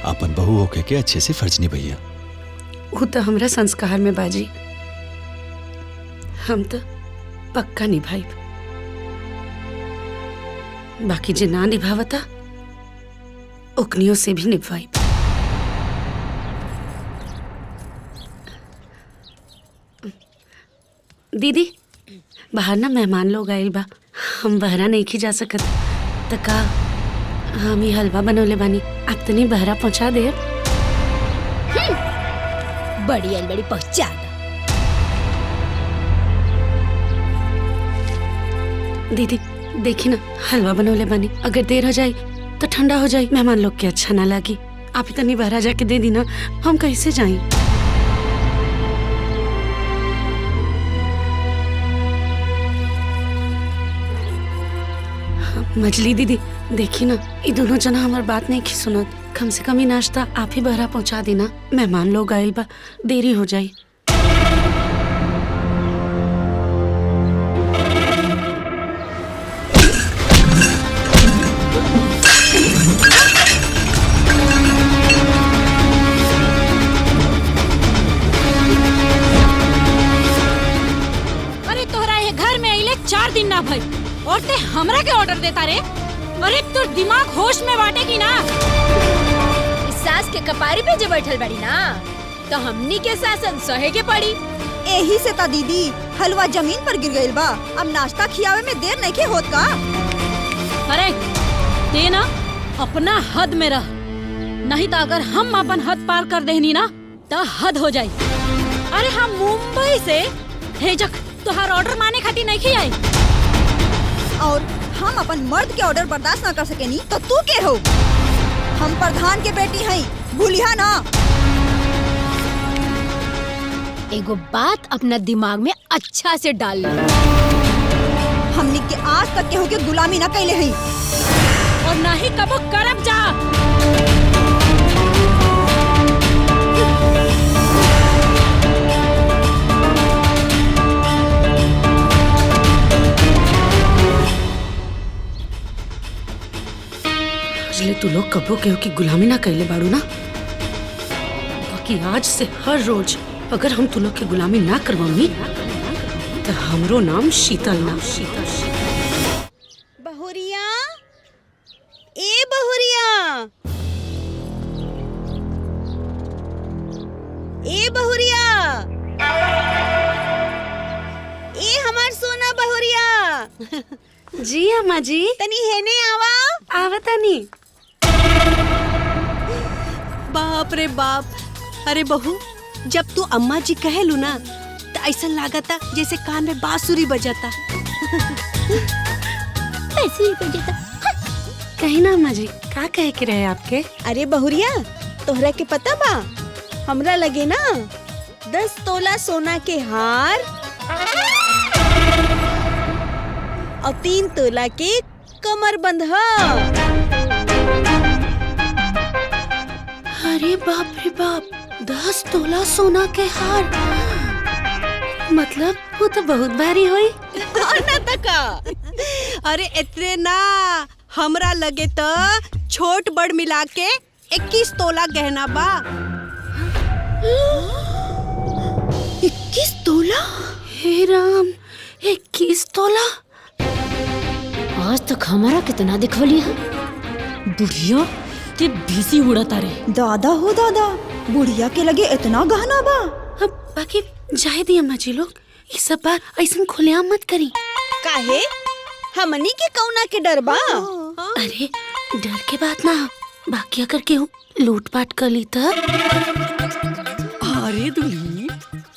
अपन बहू होके के अच्छे से फर्ज निभैया। वो तो हमरा संस्कार में बाजी, हम तो पक्का निभाई, बाकी जे ना निभावता उकनियों से भी निभाई। दीदी बाहर ना मेहमान लोग आइल बा, हम बहरा नहीं खी जा सकत, तो का हम ही हलवा बनौले बानी, आप तनी बहरा पहुंचा दे। बड़ी अलबड़ी पहुंचा दो। दीदी देखी ना हलवा बनौले बानी, अगर देर हो जाए तो ठंडा हो जाए, मेहमान लोग के अच्छा ना लगी। आप ही तनी बहरा जाके दे दी ना, हम कैसे जाएं? मछली दीदी देखी ना, ये दोनों जना हमार बात नहीं की सुनत, कम से कम ही नाश्ता आप ही बहरा पहुंचा देना, मेहमान लोग आइल बा, देरी हो जाए। अरे तोहरा ये घर में आइले 4 दिन ना भई और ते हमरा के ऑर्डर देता रे? अरे तोर दिमाग होश में बाटे की ना? इस सास के कपारी पे जो बैठल बड़ी ना, तो हमनी के शासन सहे के पड़ी। यही से ता दीदी हलवा जमीन पर गिर गइल बा, अब नाश्ता खियावे में देर नहीं के होत का? अरे ते ना अपना हद में रह, नहीं तो अगर हम अपन हद पार कर देनी ना तो हद हो जाई। अरे हम मुंबई से हेजक तोहार ऑर्डर माने खातिर नहीं आई। और हम अपन मर्द के ऑर्डर बर्दाश्त ना कर सकेनी तो तू के हो? हम प्रधान के बेटी हई, भूलिया ना। एगो बात अपना दिमाग में अच्छा से डाल ले। हमनी के आज तक केहू के गुलामी ना कैले हई और ना ही कबो करब जा। ले तू लोग कबो केहू की गुलामी ना कैले बाड़ू ना, बाकी आज से हर रोज अगर हम तू लोग की गुलामी ना करवाऊंगी तो हमरो नाम शीतल ना। बहुरिया, ए बहुरिया, ए बहुरिया, ए हमार सोना बहुरिया। जी अम्मा जी। तनी हेने आवा। आवा तनी। बाप रे बाप, अरे बहू जब तू अम्मा जी कहेलू ना तो ऐसा लागता जैसे कान में बांसुरी बजाता। ऐसे ही बजाता। कहीं ना अम्मा जी, का कहे के रहे आपके? अरे बहुरिया, तोहरा के पता बा हमरा लगे ना 10 तोला सोना के हार और 3 तोला के कमर बंध। अरे बाप रे बाप, 10 तोला सोना के हार, मतलब वो तो बहुत भारी हुई। और ना तका। अरे इतने ना, हमरा लगे तो छोट बड़ मिला के 21 तोला गहना बा। 21 तोला? हे राम, 21 तोला? आज तक हमारा कितना दिखवली है। बुढ़िया ते बीसी उड़ता रे। दादा हो दादा, बुढ़िया के लगे इतना गहना बा। अब बाकी जाए दी अम्मा जी लोग, ये सब बात ऐसा खुलेआम मत करी। काहे? हमनी के कौना के डर बा? अरे डर के बात ना, बाकी अगर केहू लूटपाट कर ली तो? अरे दुल्ही,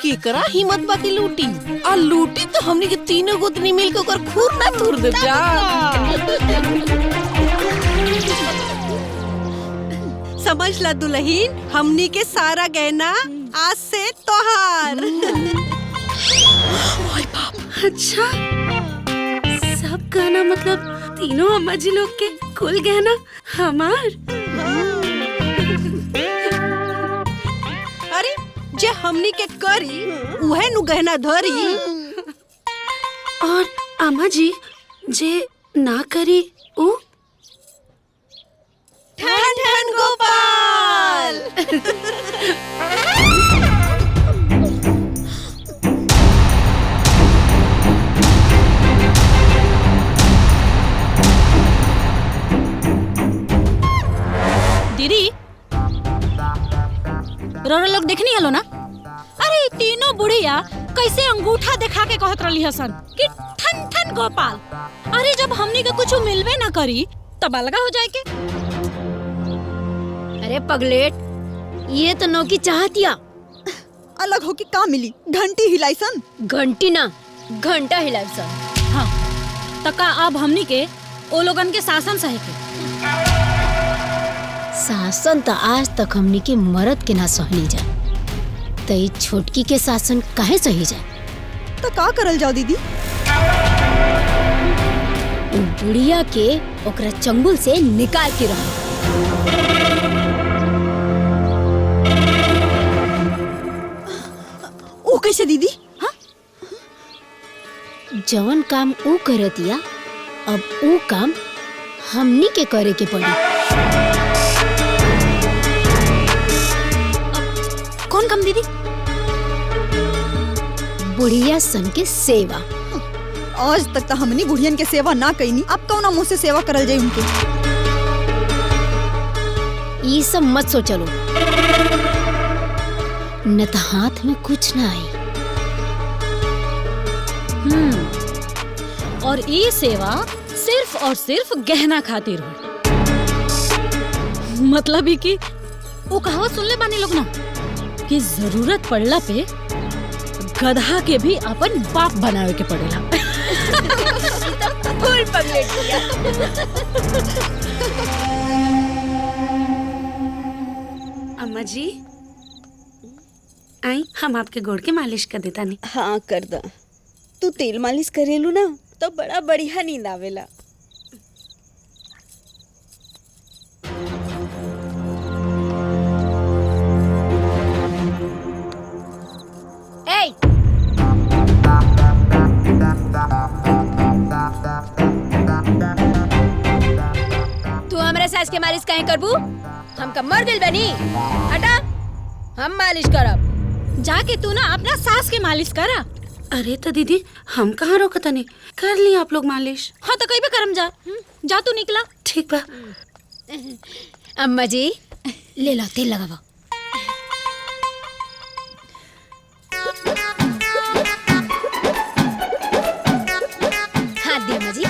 केकरा हिम्मत बाकी लूटी आ लूटी तो हमनी के तीनों गोतनी मिल के ओकर खूर ना तोड़ दे जा। समझ ला दुल्हीन, हमनी के सारा गहना आज से तोहार। ओए बाप, अच्छा सब गहना मतलब तीनों अम्मा जी लोग के कुल गहना हमार? अरे जे हमनी के करी उहे नु गहना धरी। और अम्मा जी जे ना करी उ? ठन ठन गोपाल। दीदी, रोरा लोग देखनी हलो ना? अरे तीनों बुढ़िया कैसे अंगूठा दिखा के कहत रही हसन कि ठन ठन गोपाल। अरे जब हमनी के कुछ मिलवे ना करी तब अलगा हो जाए के। अरे पगलेट, ये तो नौकी चाहतिया। अलग होके का मिली? घंटी हिलाइसन? घंटी ना, घंटा हिलाइसन। हाँ, तका अब हमनी के ओ लोगन के शासन सहे के। शासन तो आज तक हमनी के मरद के ना सहनी जाए, तो ये छोटकी के शासन काहे सही जाए? तो का करल जाओ दीदी? बुढ़िया के ओकरा चंगुल से निकाल के रहो। ओ कैसे दीदी? हाँ? जवन काम ऊ करतिया, अब ऊ काम हमनी के करे के पड़ी। कौन काम दीदी? बुढ़िया सन के सेवा। आज तक तो हमनी बुढ़ियन के सेवा ना कईनी, अब कौन मुँह से सेवा करल जाए उनके? ये सब मत सोचलो, न तो हाथ में कुछ ना आई। और ये सेवा सिर्फ और सिर्फ गहना खातिर हो। मतलब ही कि वो कहावत सुन ले बानी लोग ना कि जरूरत पड़ला पे गधा के भी अपन बाप बनावे के पड़ेला। फुल पगलेट किया। अम्मा जी आई हम आपके गोड़ के मालिश कर देता नहीं। हाँ कर दा। तू तेल मालिश करेलू ना तो बड़ा बढ़िया नींद आवेला। ए तू हमारे सास के मालिश काहे करबू? हम का मर गइल बनी? हटा, हम मालिश करब। जाके तू ना अपना सास के मालिश करा। अरे तो दीदी हम कहाँ रोकता नहीं, कर ली आप लोग मालिश। हाँ तो कहीं भी करम जा। जा तू निकला। ठीक बा। अम्मा जी ले लो तेल लगावा। हाथ दे अम्मा जी।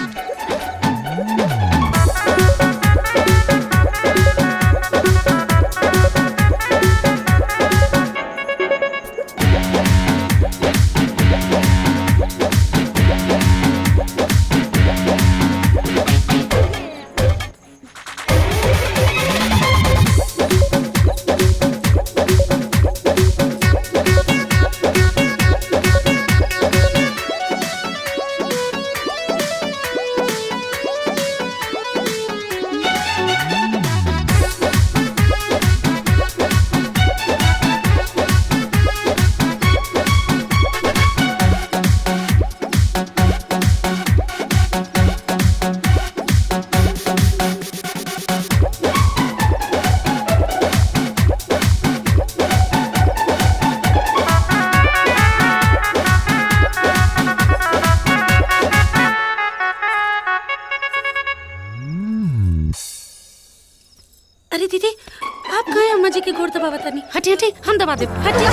अरे दीदी आप कहाँ हैं? अम्मा जी के गोड़ दबावता नहीं। हटे हटे हम दबा दे। हटे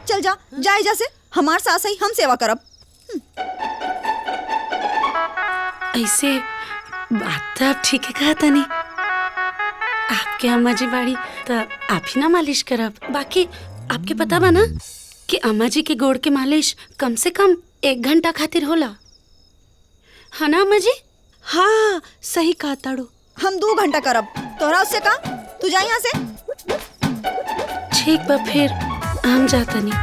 चल जा जा एजा से। हमार सास ही हम सेवा करब। ऐसे बात तो आप ठीक है कहा था नहीं। आपके अम्मा जी बाड़ी तो आप ही ना मालिश करब। बाकी आपके पता बा ना कि अम्मा जी के गोड़ के मालिश कम से कम 1 घंटा खातिर होला, है ना अम्मा जी? हाँ सही कहा ताड़ो। हम 2 घंटा करब। तोरा उससे का? तू जा यहाँ से। ठीक बा फिर हम जाता नहीं।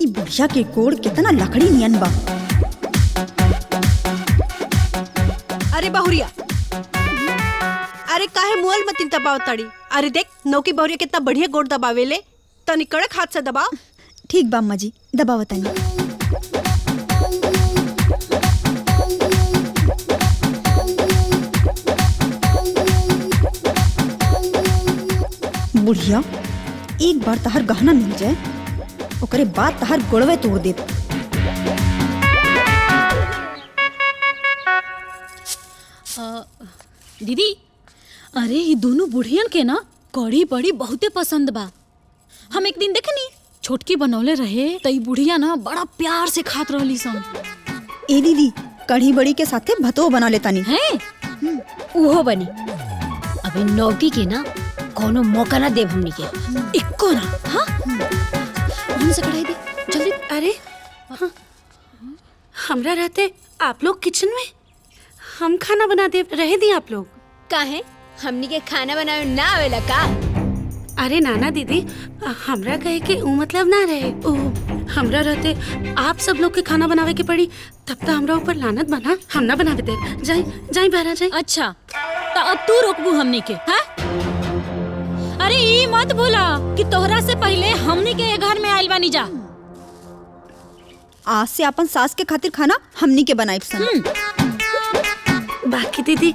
ई बुढ़िया के गोड़ कितना लकड़ी नियन बा। अरे बहुरिया, अरे काहे मुअल मतिन दबाव ताड़ी। अरे देख नौकी बहुरिया कितना बढ़िया गोड़ दबावेले। तनी कड़क हाथ से दबाओ। ठीक बा अम्मा जी दबावतानी। बुढ़िया एक बार तहर गहना मिल जाए ओकरे बाद तहर गोड़वे तोड़ दे। दीदी अरे ये दोनों बुढ़ियन के ना कड़ी बड़ी बहुते पसंद बा। हम एक दिन देखनी छोटकी बनौले रहे तो ई बुढ़िया ना बड़ा प्यार से खात रहली सन। ए दीदी कढ़ी बड़ी के साथे भतो बना लेता नहीं है। उहो बनी। अभी नौकी के ना कोनो मौका ना देव हमनी के। इक्को ना। हाँ हम से कढ़ाई दे जल्दी। अरे हाँ। हमरा रहते आप लोग किचन में, हम खाना बना दे रहे दी आप लोग। काहे हमनी के खाना बनावे ना आवेला का? अरे नाना दीदी हमरा कहे के ऊ मतलब ना रहे। हमरा रहते आप सब लोग के खाना बनावे के पड़ी तब तो हमरा ऊपर लानत बना। हम ना बनावे दे। जाई जाई बहरा जाई। अच्छा तो अब तू रोकबू हमनी के? हाँ अरे ई मत बोला कि तोहरा से पहले हमनी के घर में आइल बानी जा। आज से अपन सास के खातिर खाना हमनी के बनाई सन। बाकी दीदी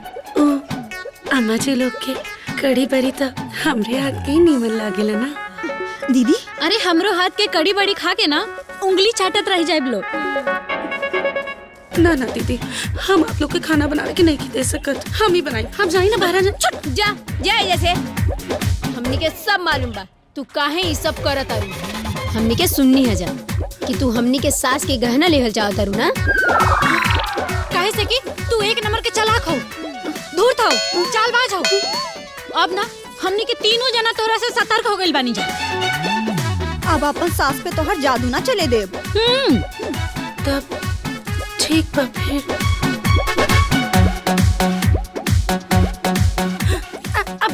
अम्मा जी लोग के कड़ी बड़ी तो हमरे हाथ के ही नीमन लागेला ना दीदी। अरे हमरो हाथ के कड़ी बड़ी खा के ना उंगली चाटत रह जाए लोग। ना ना दीदी हम आप लोग के खाना बनावे के नहीं दे सकत। हम ही बनाई। हम जाई ना बाहर। छुट जा जा जैसे हमनी के सब मालूम बा तू काहे ई सब करत आरू। हमनी के सुननी है जा कि तू हमनी के सास के गहना लेहल चाहत तारू ना। काहे से कि तू एक नंबर के चालाक हो, धूर्त हो, चालबाज हो। अब ना हमनी के तीनों जना तोरा से सतर्क हो गइल बानी जा। अब अपन सास पे तोहर जादू ना चले देब। तब ठीक बा फिर।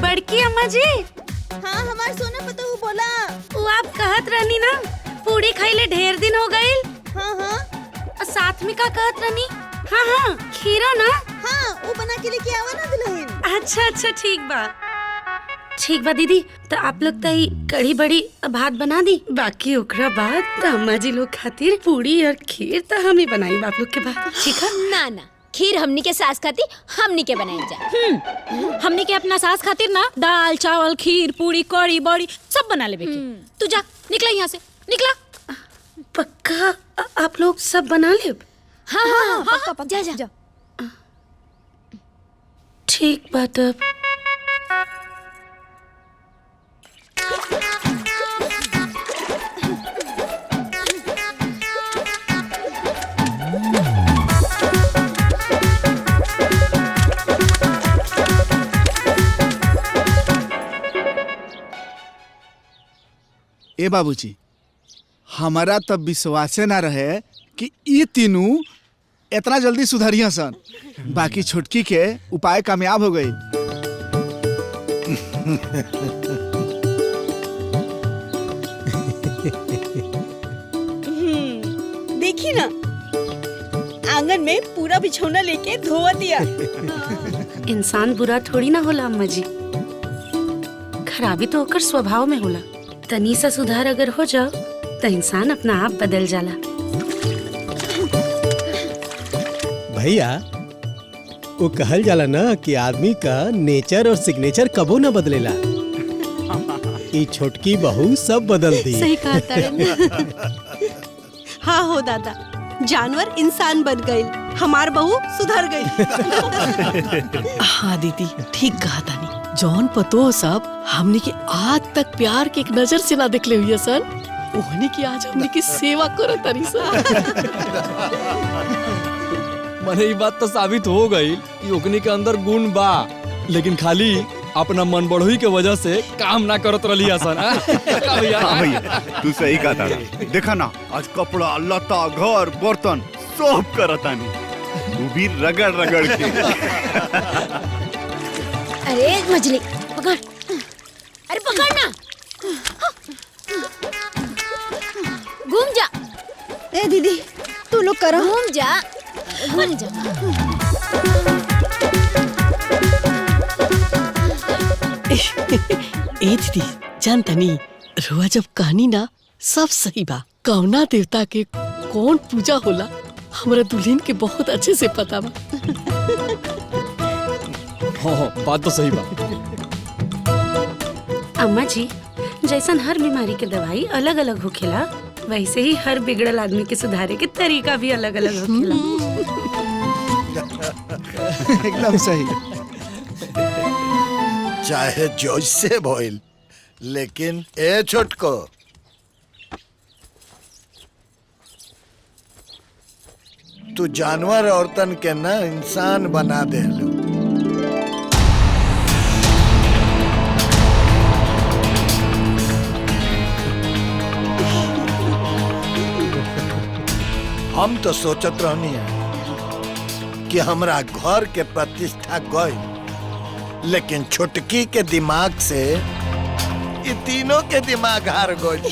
बड़की अम्मा जी। हाँ हमार सोना पतोहू बोला। वो आप कहत रहनी ना पूरी खाइले ढेर दिन हो गइल। हाँ हाँ। साथ में का कहत रहनी? हाँ हाँ खीरा ना। हाँ वो बना के लेके आवा ना दुल्हन। अच्छा अच्छा ठीक बा। ठीक बा दीदी, तो आप लोग तई कढ़ी बड़ी भात बना दी, बाकी ओकरा बाद तो अम्मा जी लोग खातिर पूरी और खीर तो हम ही बनाई आप लोग के बाद। ठीक है ना ना, खीर हमनी के सास खातिर हमनी के बनाई जा। हमनी के अपना सास खातिर ना दाल चावल खीर पूरी कढ़ी बड़ी सब बना लेबे के। तू जा निकला यहाँ से, निकला। पक्का आप लोग सब बना ले? हाँ हाँ हाँ, पक्का पक्का जा जा। ठीक बात। अब ए बाबूजी, हमारा तब विश्वासे ना रहे कि ये तीनों इतना जल्दी सुधरिया सन। बाकी छोटकी के उपाय कामयाब हो गई। देखी ना आंगन में पूरा बिछौना लेके धोवा दिया। इंसान बुरा थोड़ी ना होला अम्मा जी, खराबी तो ओकर स्वभाव में होला। तनी सा सुधार अगर हो जाओ तो इंसान अपना आप बदल जाला। भैया वो कहल जाला ना कि आदमी का नेचर और सिग्नेचर कबो ना बदलेला। ये छोटकी बहू सब बदल दी। सही कहा तारे। हाँ हो दादा, जानवर इंसान बन गई, हमार बहू सुधर गई। हाँ दीदी ठीक कहा तानी। जौन पतो सब हमने के आज तक प्यार के एक नजर से ना देखले हुई सन, ओहनी की आज हमने की सेवा करो तारी सन। मने ये बात तो साबित हो गई कि ओकनी के अंदर गुण बा, लेकिन खाली अपना मन बढ़ोई के वजह से काम ना करत रही सन। हाँ भैया तू सही कहा था। देखा ना आज कपड़ा लता घर बर्तन सब करतानी, तू भी रगड़ रगड़ के। अरे मछली पकड़, अरे पकड़ ना, घूम जा। ए दीदी तू लोग करो। घूम जा, घूम जा। ए दीदी जान तनी, रुआ जब कहानी ना सब सही बा। कौना देवता के कौन पूजा होला हमरा दुल्हन के बहुत अच्छे से पता बा। हाँ बात तो सही बा। अम्मा जी जैसन हर बीमारी के दवाई अलग अलग होखेला, वैसे ही हर बिगड़ल आदमी के सुधारे के तरीका भी अलग अलग होखेला। एकदम सही। चाहे जैसे भइल, लेकिन ए छोटको तू जानवर औरतन के ना इंसान बना दे लो। हम तो सोचत रहनी है कि हमरा घर के प्रतिष्ठा गई, लेकिन छोटकी के दिमाग से ये तीनों के दिमाग हार गई।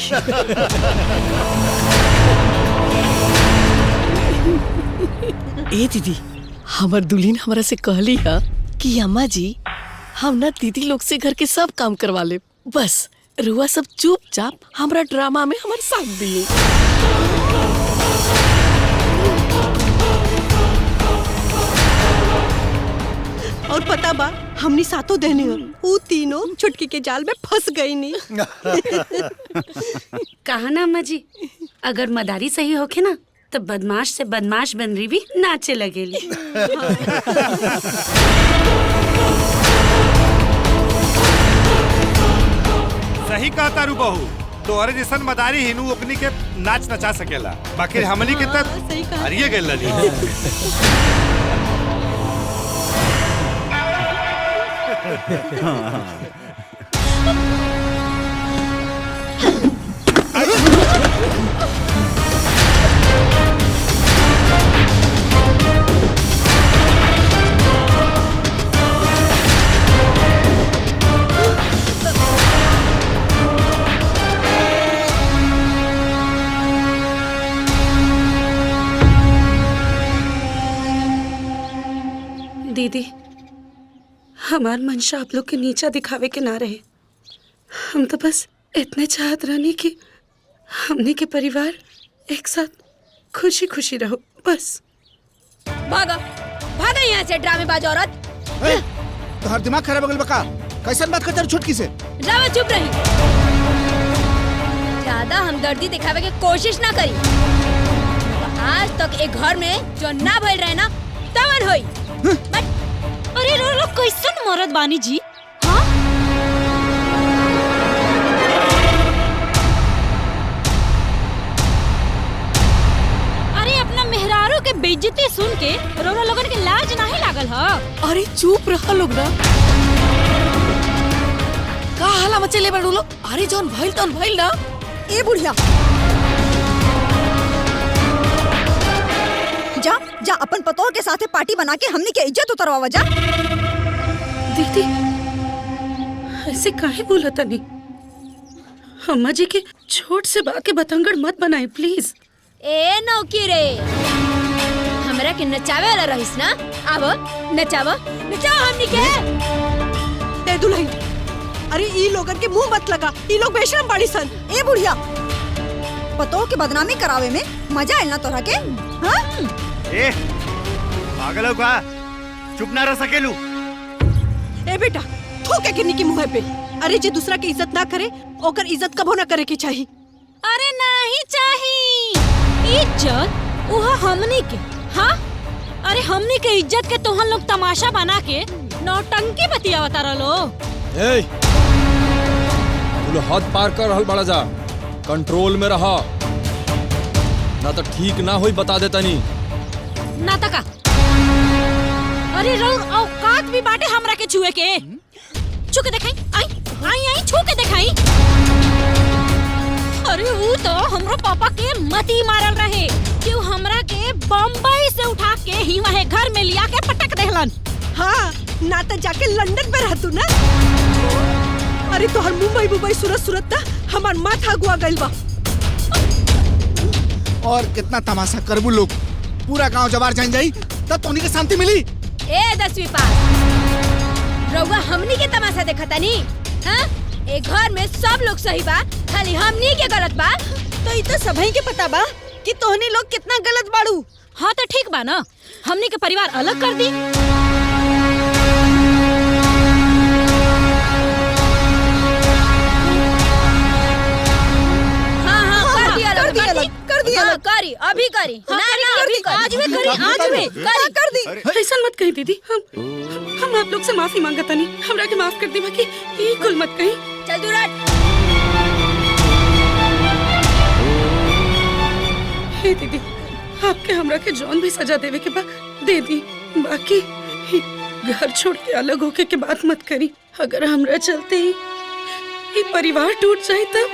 ए दीदी हमर दुल्हन हमरा से कहली है कि अम्मा जी हम ना दीदी लोग से घर के सब काम करवा ले, बस रुआ सब चुपचाप हमरा ड्रामा में हमारे साथ दिए। और पता बा हमनी सातों देने हो, वो तीनों छुटकी के जाल में फंस गई नी। कहा ना अम्मा जी, अगर मदारी सही होखे ना तो बदमाश से बदमाश बनरी भी नाचे लगेली। सही कहा तारू बहू, तोहरे जैसन मदारी हिनू अपनी के नाच नचा सकेला, बाकी हमनी के तक हरिये गइल दीदी, हमार मंशा आप लोग के नीचा दिखावे के ना रहे। हम तो बस इतने चाहत रहने कि हमने के परिवार एक साथ खुशी खुशी रहो, बस। भागा भागा यहाँ से ड्रामेबाज औरत। तोहर दिमाग खराब हो गइल बका? कैसन बात करत छुटकी से? रावा चुप रही। ज्यादा हमदर्दी दिखावे के कोशिश ना करी। आज तक एक घर में जो ना भइल रहे ना तवन होई। अरे रो रो कैसन मरद बानी जी? हाँ? अरे अपना मेहरारू के बेइज्जती सुन के रो रो लोगन के लाज नहीं लागल ह? अरे चुप रहा लोग ना। का हाला मचले बड़ू लोग? अरे जौन भइल ना। ए बुढ़िया, जा जा अपन पतोह के साथे पार्टी बना के हमने के इज्जत उतरवावा जा। दीदी, ऐसे काहे बोला तनी? अम्मा जी के छोट से बात के बतंगड़ मत बनाए प्लीज। ए नौकी रे, हमरा के नचावे वाला रहिस ना? आव नचावा हमनी के। ए दुल्हन, अरे ई लोगन के मुंह मत लगा, ई लोग बेशरम बाड़ी सन। ए बुढ़िया, पतोह के बदनामी करावे में मजा आयल ना तोरा के? हाँ? ए, पागल हो का? चुप ना रह सकेलू? ए बेटा, थूके किन्नी की मुँह पे। अरे जे दूसरा की इज्जत ना करे, ओकर इज्जत कबो ना करे के चाहिए। अरे नहीं चाहिए इज्जत उहा हमनी के। हाँ? अरे हमनी के इज्जत के तोहन लोग तमाशा बना के नौटंकी बतियावता रहो। ए, तू लोग हद पार कर रहल बड़ा जा। कंट्रोल में रहा, ना तो ठीक ना होई बता देता नी। नाटका। अरे रउर औकात भी बाटे हमरा के छुए के। छू के दिखाई, आई छू के दिखाई। अरे वो तो हमरो पापा के मती मारल रहे कि वो हमरा के बम्बई से उठा के ही वहाँ घर में लिया के पटक देहलन। हाँ, ना तो जाके लंदन पे रहतू ना। अरे तोहर मुंबई सूरत ता हमार माथा गुआ गइल बा। और कितना तमाशा करबू लोग? पूरा गांव जवार जान जाई तब तोनी के शांति मिली। ए 10वीं पास, रउआ हमनी के तमाशा देखता नी? हाँ? एक घर में सब लोग सही बा, खाली हमनी के गलत बा। तो ई तो सबही के पता बा कि तोहनी लोग कितना गलत बाड़ू। हाँ तो ठीक बा ना, हमनी के परिवार अलग कर दी। करी अभी करी। ना अभी करी। आज में कर दी। ऐसा मत कही दीदी, हम आप लोग से माफी मांगता नहीं। हमरा के माफ कर दी, बाकी ये कुल मत कही। चल दूर हट। हे दीदी, आपके हमरा के जौन भी सजा देवे के बा दे दी, बाकी घर छोड़ के अलग होके के बात मत करी। अगर हमरा चलते ही ये परिवार टूट जाए तब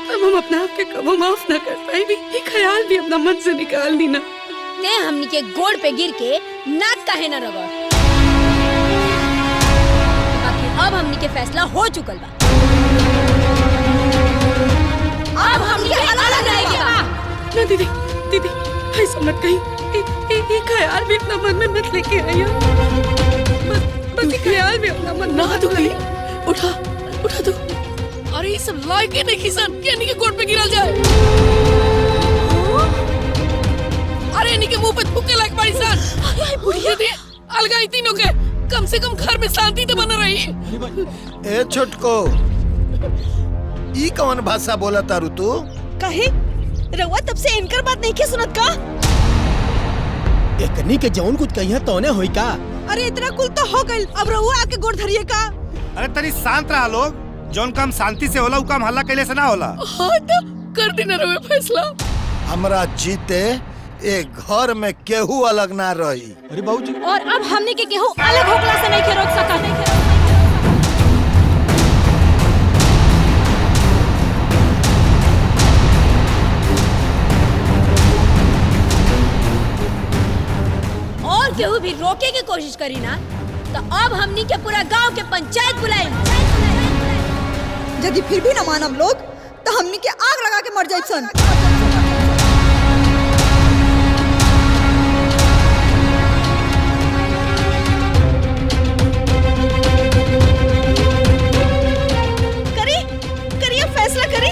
हम अपना आप के कबो माफ ना कर पाए भी। ये ख्याल भी अपना मन से निकाल दी ना। ते हमनी के गोड़ पे गिर के नाक काहे ना रगड़। बाकी अब हमनी के फैसला हो चुकल बा। अब हमनी के अलग रहेंगे बा। ना दीदी ऐसा मत कही। ये ख्याल भी अपना मन में मत लेके आई। बस ये ख्याल भी अपना मन ना दो। उठा दो। अरे ये सब लायक है नहीं किसान कि इनके गोड़ पे गिरा जाए। अरे इनके मुंह पे थूके लायक बड़ी सान। अरे बुढ़िया ने अलगाई तीनों के, कम से कम घर में शांति तो बना रही। ए छोटको, ई कौन भाषा बोला तारू तू? कहे रउआ तब से इनकर बात नहीं के सुनत का? एकनी के जौन कुछ कहिया तौने होई का? अरे इतना कुल तो हो गइल, अब रउआ आके गोड़ धरिए का? अरे तनी शांत रहा लोग। जौन काम शांति से होला उ काम हल्ला कैले से ना होला। हाँ तो कर देना रहे फैसला। हमरा जीते एक घर में केहू अलग ना रही। अरे बाबूजी और अब हमने के केहू अलग होकला से नहीं के रोक सका। और केहू भी रोके की कोशिश करी ना तो अब हमनी के पूरा गांव के पंचायत बुलाई। यदि फिर भी न मानम लोग तो हमनी के आग लगा के मर जाए सन। करिए फैसला करी।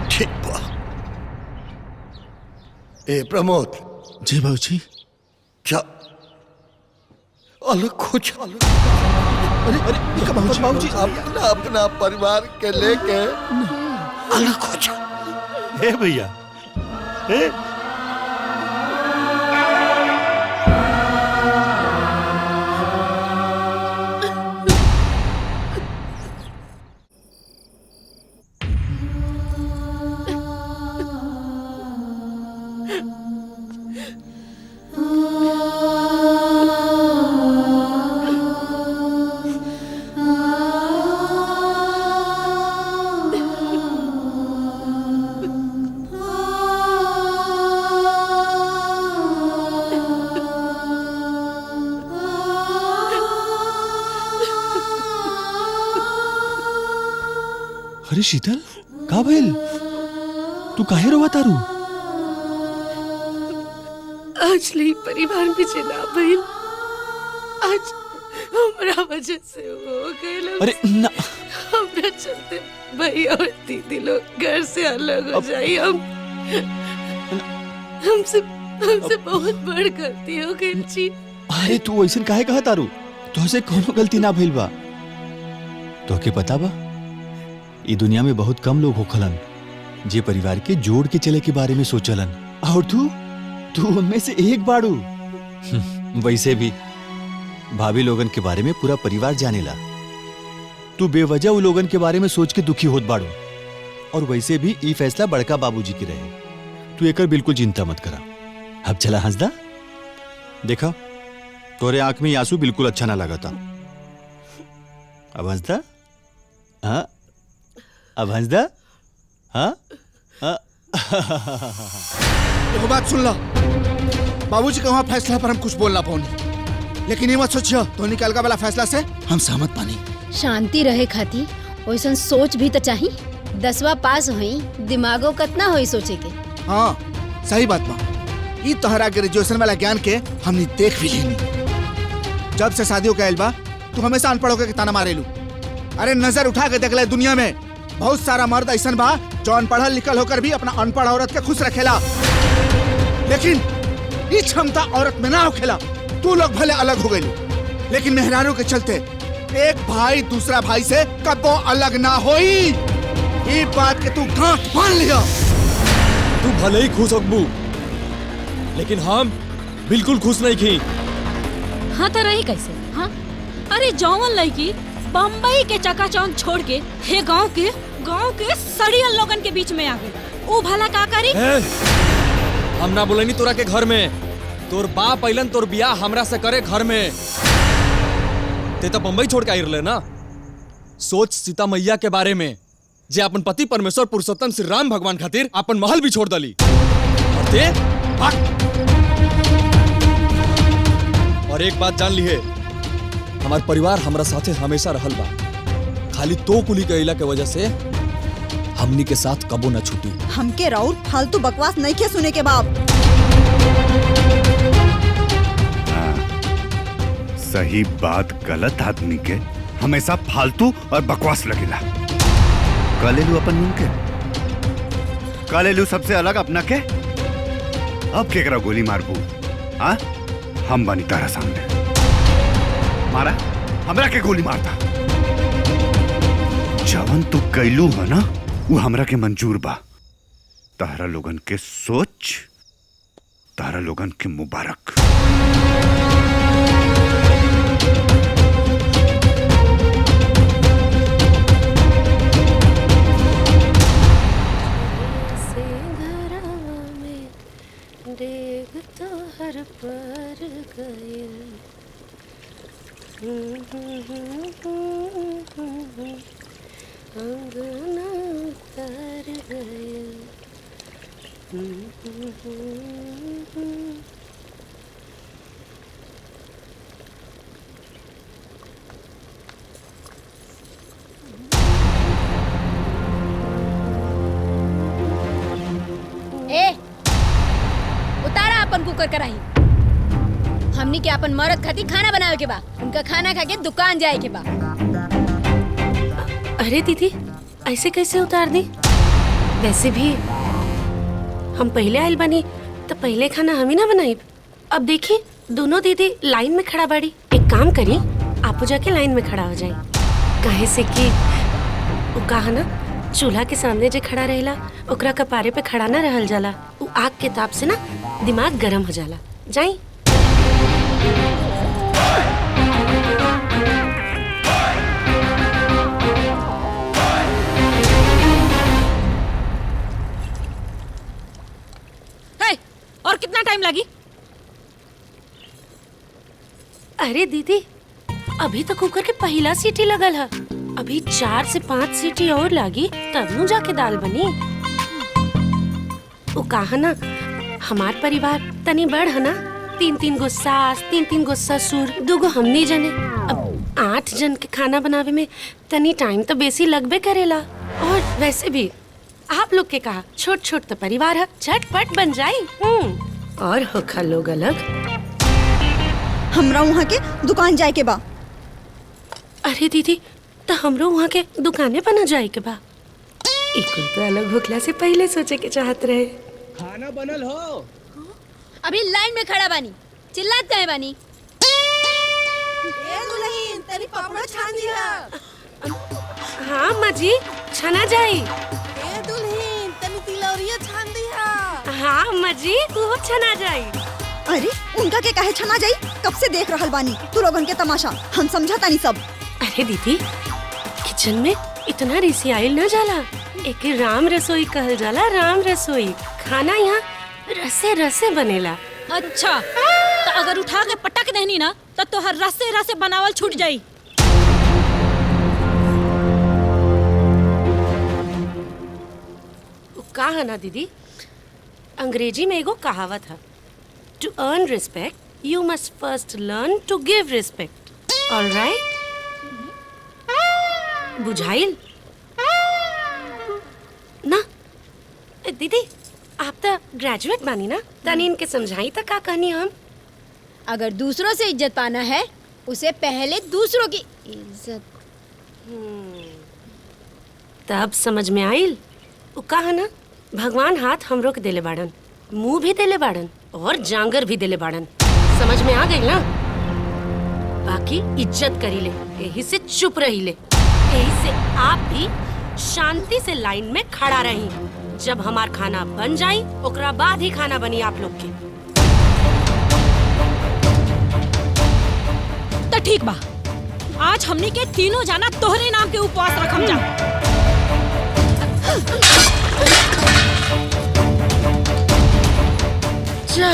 ठीक बा। ए प्रमोद। जी बाबूजी। क्या अलग हो जा। अरे बाबूजी अपना अपना परिवार के लेके अलग हो जा। हे भैया हे अरे शीतल का भइल? तू काहे रोवा तारू? आज ले परिवार में जना भइल। आज हमरा वजह से हो गए। अरे ना हमरा चलते भाई और दीदी लोग घर से अलग हो जाई। हमसे बहुत बड़ गलती हो गई जी। अरे तू ऐसन काहे कहा तारू? तोहसे कोनो गलती ना भइल बा। तोहके पता बा ई दुनिया में बहुत कम लोग होखलन जे परिवार के जोड़ के चले के बारे में सोचलन, और तू उनमें से एक बाड़ू। वैसे भी भाभी लोगन के बारे में पूरा परिवार जानेला। तू बेवजह उ लोगन के बारे में सोच के दुखी होत बाड़ू। और वैसे भी ई फैसला बड़का बाबूजी की रहे। तू एकर बिल्कुल चिंता मत करा। अब चला हंसदा। देखा तोरे आंख में आंसू बिल्कुल अच्छा ना लगा था। अब हंसदा। हाँ अब हंसदा। हाँ एगो बात सुन लो। बाबूजी के वहाँ फैसला पर हम कुछ बोल ना पाऊनी, लेकिन ये मत सोचियो तो निकल का वाला फैसला से हम सहमत पानी। शांति रहे खाती वैसन सोच भी तो चाहिए। 10वां पास हुई दिमागो कतना होई सोचे के। हाँ सही बात बा। ई तोहरा ग्रेजुएशन वाला ज्ञान के हमने देख भी लेनी। जब से शादी हो गइल बा तू हमेशा अनपढ़ होके ताना मारेलू। अरे नजर उठा के देख ले, दुनिया में बहुत सारा मर्द ऐसा बा जो अनपढ़ल लिखल होकर भी अपना अनपढ़ औरत के खुश रखेला, लेकिन ये क्षमता औरत में ना होखेला। तू लोग भले अलग हो गइलू, लेकिन मेहरानों के चलते एक भाई दूसरा भाई से कबो अलग ना होई। ये बात के तू गांठ बांध लिया। तू भले ही खुश होबू, लेकिन हम बिल्कुल खुश नहीं थी। हाँ तो रही कैसे? हाँ अरे जौवन लड़की बम्बई के चकाचौंध छोड़ के हे गांव के सड़ियल लोगन के बीच में आ गई, वो भला का करी? हम ना बोलेनी तोरा के घर में। तोर बाप अइलन तोर बियाह हमरा से करे घर में। ते तो बम्बई छोड़ के आई रहले ना। सोच सीता मैया के बारे में, जे अपन पति परमेश्वर पुरुषोत्तम श्री राम भगवान खातिर अपन महल भी छोड़ दली। और ते और एक बात जान ली है, हमार परिवार हमरा साथे हमेशा रहल बा। खाली तो कुली कइला के वजह से हमनी के साथ कबो न छूटी। हमके राउर फालतू बकवास नहीं के सुने के बाप। सही बात गलत आदमी के हमेशा फालतू और बकवास लगेला। कालेलू अपन मुंह के, कालेलू सबसे अलग अपना के। अब केकरा गोली मारबू? हाँ हम बनी तारा सामने। मारा हमरा के गोली मारता। जवन तू कैलू है ना वो हमरा के मंजूर बा, तारा लोगन के सोच, तारा लोगन के मुबारक। डेग तो हर पर गए अंगना उतर गए। ए उतारा अपन कुकर कराही। हमनी के अपन मरद खातिर खाना बनावे के बा, उनका खाना खा के दुकान जाए के बा। अरे दीदी ऐसे कैसे उतार दी? वैसे भी हम पहले आइल बनी तो पहले खाना हम ही ना बनाई। अब देखी दोनों दीदी लाइन में खड़ा बाड़ी। एक काम करी आप जाके लाइन में खड़ा हो जाए, काहे से कि वो कहा ना चूल्हा के सामने जे खड़ा रहेला ओकरा कपारे पे खड़ा ना रहल जाला। वो आग के ताप से ना दिमाग गरम हो जाला। जाई और कितना टाइम लगी? अरे दीदी अभी तो कुकर के पहला सीटी लगल है, अभी 4 से 5 सीटी और लागी तब नु जाके दाल बनी। वो कहा ना हमार परिवार तनी बड़ है ना, 3-3 गो सास 3-3 गो ससुर 2 गो हमनी जने। अब 8 जन के खाना बनावे में तनी टाइम तो बेसी लगबे करेला। और वैसे भी आप लोग के कहा छोट छोट तो परिवार है, झटपट बन जाई। और होखा लोग अलग। हमरा वहाँ के दुकान जाए के बा। अरे दीदी तो हमरो वहाँ के दुकाने पर न जाए के बा। एक तो अलग भूखला से पहले सोचे के चाहत रहे। खाना बनल हो? अभी लाइन में खड़ा बानी, चिल्लात काहे बानी? ए दुल्हन तनी पापड़ छान दिया। हाँ माँ जी छना जाई। ए दुल्हन तनी तिलौरिया छान दिया। हाँ माँ जी वो छना जाई। अरे उनका के काहे छना जाई? कब से देख रहल बानी तू लोगन के तमाशा, हम समझता नहीं सब। अरे दीदी किचन में इतना रिसियाइल न जाला, एक राम रसोई कहल जाला। राम रसोई खाना यहाँ रसे रसे बनेला। अच्छा तो अगर उठा के पटक देनी ना तो तोहर रसे रसे बनावल छूट जाई। कहा ना दीदी अंग्रेजी में एगो कहावत है, to earn respect you must first learn to give respect. Alright बुझाइल ना? दीदी आप तो ग्रेजुएट बानी ना, तनी इनके समझाई तो का कहनी हम। अगर दूसरों से इज्जत पाना है उसे पहले दूसरों की इज्जत। तब समझ में आइल। वो कहा ना भगवान हाथ हमरो के देले बाड़न, मुंह भी देले बाड़न और जांगर भी देले बाड़न। समझ में आ गई ना? बाकी इज्जत करी ले, यही से चुप रही ले। यही से आप भी शांति से लाइन में खड़ा रही। जब हमार खाना बन जाई ओकरा बाद ही खाना बनी आप लोग के। तो ठीक बा, आज हमनी के तीनों जाना तोहरे नाम के उपवास रखम जा। जा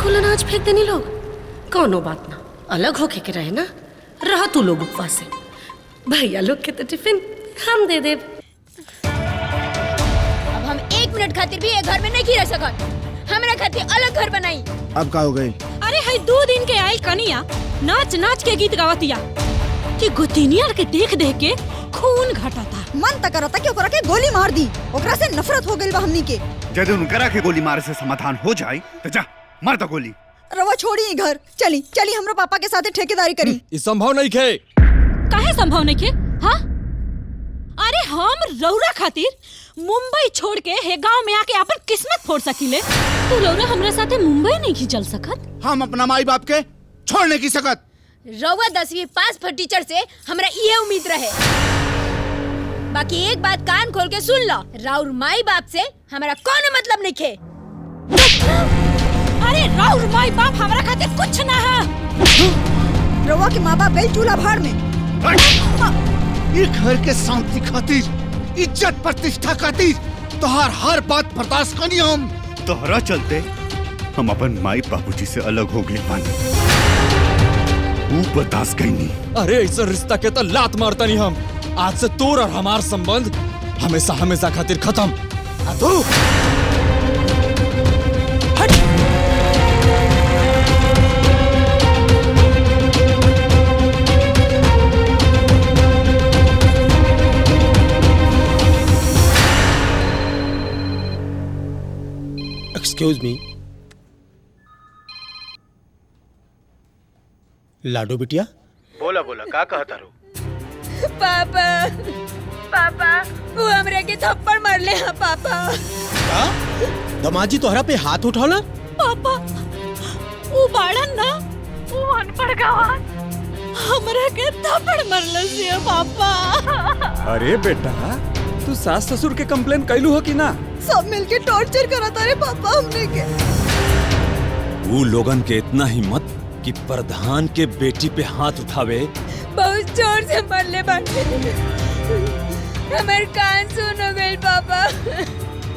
खुला अनाज फेंक देनी लोग, कौनो बात ना, अलग होके के रहे ना। रहा तू लोग उपवास से, भैया लोग के तो टिफिन हम दे दे। अब हम 1 मिनट खातिर भी ये घर में नहीं रह सकत। हमरा खातिर अलग घर बनाई। अब का हो गई? अरे है 2 दिन के आइल कनिया नाच नाच के गीत गावतिया कि गोतिनिया के देख देख के खून घटा था। मन तक करता कि ओकरा के गोली मार दी, ओकरा से नफरत हो गइल बा हमनी के। जब उनकरा के गोली मारे से समाधान हो जाए तो जा मार दो गोली। रवा छोड़ी घर, चली चली हमरा पापा के साथ ठेकेदारी करी। ये संभव नहीं खे। काहे संभव नहीं खे? हाँ अरे हम रौरा खातिर मुंबई छोड़ के हे गांव में आके अपन किस्मत फोड़ सकीले। तो रौरा हमरा साथे मुंबई नहीं की चल सकत? हम अपना माई बाप के छोड़ नहीं की सकत। रउआ 10वीं पास पर टीचर से हमरा ये उम्मीद रहे। बाकी एक बात कान खोल के सुन लो, राउर माई बाप से हमारा कौन मतलब नहीं खे। अरे राउर माई बाप हमारा खातिर कुछ ना है। रवा के माँ बाप गए चूल्हा भाड़ में। ये घर के शांति खातिर, इज्जत प्रतिष्ठा खातिर तोहार हर बात बर्दाश्त करनी हम। तोहरा चलते हम अपन माई बाबूजी से अलग हो गए बानी, वो बर्दाश्त कहीं। अरे ऐसा रिश्ता के तो लात मारता नहीं हम। आज से तोर और हमार संबंध हमेशा हमेशा खातिर खत्म। आ तू हट। एक्सक्यूज मी, लाडो बिटिया। बोला बोला का कहता रो? पापा पापा वो हमरे के थप्पड़ मार ले हैं पापा। का? दमाजी तोहरा पे हाथ उठौला? पापा वो बाड़न ना, वो अनपढ़ गवान हमरा के थप्पड़ मारले से पापा। अरे बेटा, तू सास ससुर के कंप्लेन कैलू हो कि ना? सब मिलके टॉर्चर करता रे पापा हमने के। वो लोगन के इतना हिम्मत कि प्रधान के बेटी पे हाथ उठावे। बहुत जोर से मरले बाटे, हमार कान सुन हो गइल पापा।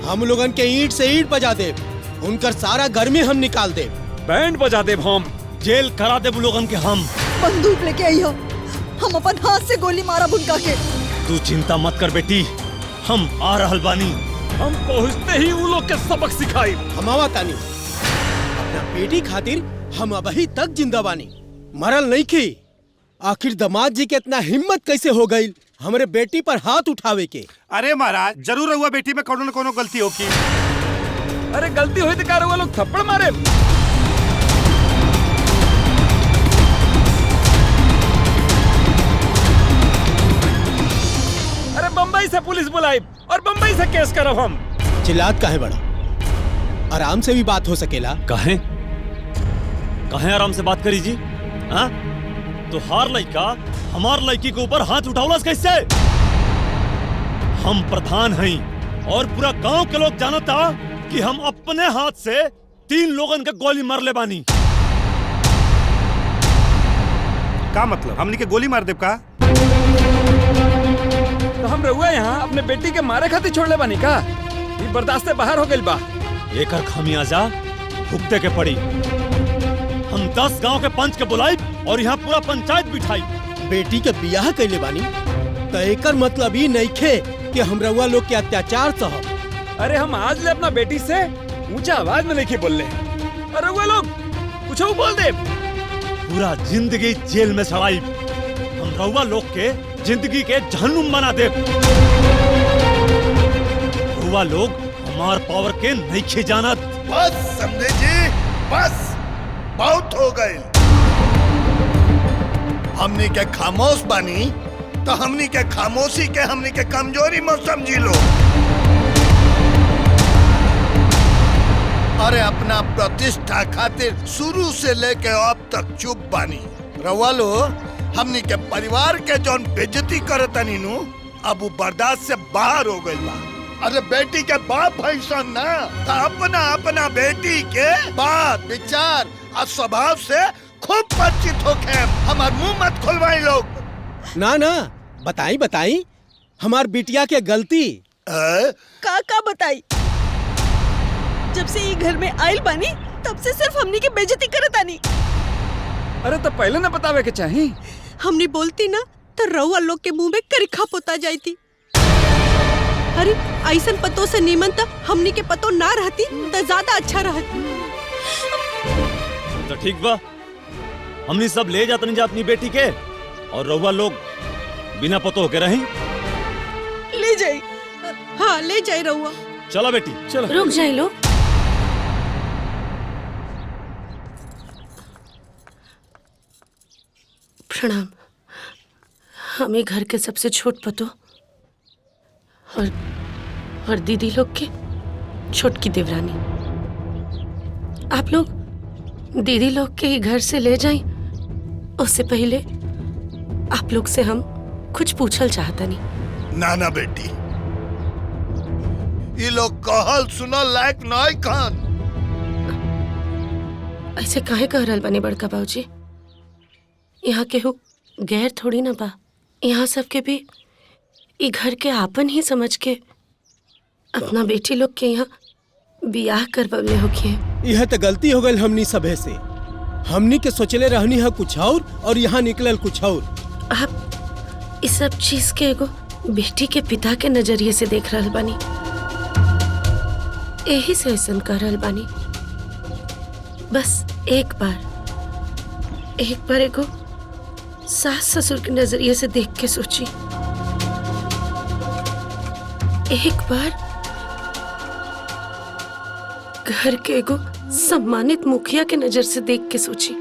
हम लोगन के ईंट से ईंट बजा दे, उनकर सारा गर्मी हम निकाल दे। बैंड बजा दे, हम जेल करा दे लोगन के। हम बंदूक लेके आई हो, हम अपन हाथ से गोली मारा बुनका के। तू चिंता मत कर बेटी, हम आ रहल बानी। हम पहुँचते ही वो लोग के सबक सिखाई। हमावा तानी, अपना बेटी खातिर हम अभी तक जिंदा बानी, मरल नहीं की। आखिर दामाद जी के इतना हिम्मत कैसे हो गई हमारे बेटी पर हाथ उठावे के? अरे महाराज, जरूर हुआ बेटी में कोनो न कोनो गलती होगी। अरे गलती हुई तो कार वो लोग थप्पड़ मारे। अरे बम्बई से पुलिस बुलाई और बम्बई से केस करो हम। चिल्लात काहे बड़ा? आराम से भी बात हो सकेला। कहे आराम से बात करी जी। हाँ तो हार लड़का हमार लड़की के ऊपर हाथ उठावलस कैसे? हम प्रधान हैं और पूरा गांव के लोग जानता कि हम अपने हाथ से 3 लोगन के गोली मार ले बानी। का मतलब हमनी के गोली मार देब का? तो हम रहुआ यहाँ अपने बेटी के मारे खातिर छोड़ ले बानी का? ये बर्दाश्त से बाहर हो गइल बा। एकर खामियाजा भुगते के पड़ी। हम 10 गांव के पंच के बुलाई और यहाँ पूरा पंचायत बिठाई। बेटी के बियाह कैले बानी तो एकर मतलब ही नहीं खे कि हम रउआ लोग के अत्याचार सहब। अरे हम आज ले अपना बेटी से ऊंचा आवाज में नहीं बोल ले। अरे वो लोग कुछ बोल दे, पूरा जिंदगी जेल में सड़ाई। हम रउआ लोग के जिंदगी के जहन्नुम बना दे। रउआ लोग हमार पावर के नहीं खे जानत। बस समझे जी, बस बहुत हो गए। हमनी के खामोश बानी तो हमनी के खामोशी के हमनी के कमजोरी मत समझी लो। अरे अपना प्रतिष्ठा खातिर शुरू से लेके अब तक चुप बानी। रवा लो हमनी के परिवार के जौन बेइज्जती करतनी नु, अब वो बर्दाश्त से बाहर हो गइल बा। अरे बेटी के बाप भैसन ना, तो अपना बेटी के बात विचार और स्वभाव से खूब परिचित होके हमार मुंह मत खुलवाई लोग। ना ना बताई बताई हमार बिटिया के गलती। का बताई? जब से ये घर में आइल बानी तब से सिर्फ हमनी के बेइज्जती करत आनी। अरे तो पहले ना बतावे के चाही। हमने बोलती ना तो रउआ लोग के मुंह में करिखा पोता जाती। अरे ऐसन पतो से नीमन तो हमनी के पतो ना रहती तो ज्यादा अच्छा रहती। तो ठीक बा, हमनी सब ले जाते नहीं जा अपनी बेटी के, और रउआ लोग बिना पतो के रही। ले जाई। हाँ ले जाए रउआ। चलो बेटी चलो। रुक जाए लो। प्रणाम। हमें घर के सबसे छोट पतो और दीदी लोग के छोटकी देवरानी। आप लोग दीदी लोग के ही घर से ले जाएं, उससे पहले आप लोग से हम कुछ पूछल चाहता नहीं। नाना बेटी, ये लोग कहल सुनल लायक नहीं खान। ऐसे काहे कह रहल बानी बड़का बाबूजी? यहाँ केहू गैर थोड़ी ना बा। यहाँ सबके भी ई घर के आपन ही समझ के अपना बेटी लोग के यहाँ बियाह करवले होके। यह तो गलती हो गई हमनी सभे से। हमनी के सोचले रहनी है कुछ और यहाँ निकलल कुछ और। आप इस सब चीज के एगो बेटी के पिता के नजरिए से देख रहल बानी, यही से ऐसा कर रहल बानी। बस एक बार एगो सास ससुर के नजरिए से देख के सोची। एक बार घर के एगो सम्मानित मुखिया के नजर से देख के सोची।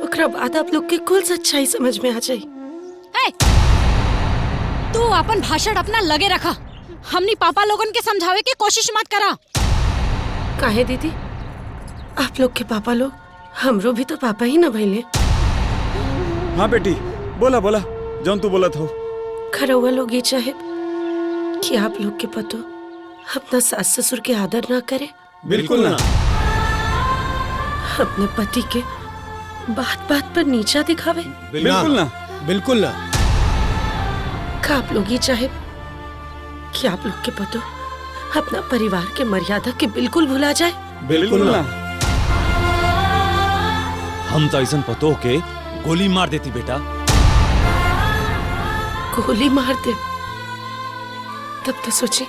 ओकरा बाद आप लोग के कुल सच्चाई समझ में आ जाई। तू अपन भाषण अपना लगे रखा। हमनी पापा लोगन के समझावे के कोशिश मत करा। काहे दीदी? आप लोग के पापा लोग हमरो भी तो पापा ही न भइले। हाँ बेटी, बोला बोला जौन तू बोलत हो। खरौआ लोग ये चाहे कि आप लोग के पतो अपना सास ससुर के आदर ना करे। बिल्कुल ना। अपने पति के बात बात पर नीचा दिखावे। बिल्कुल ना, बिल्कुल ना। का आप लोग ये चाहे कि आप लोग के पतो अपना परिवार के मर्यादा के बिल्कुल भुला जाए। बिल्कुल ना। हम तो ऐसा पतो के गोली मार देती बेटा। गोली मार दे? तब तो सोची,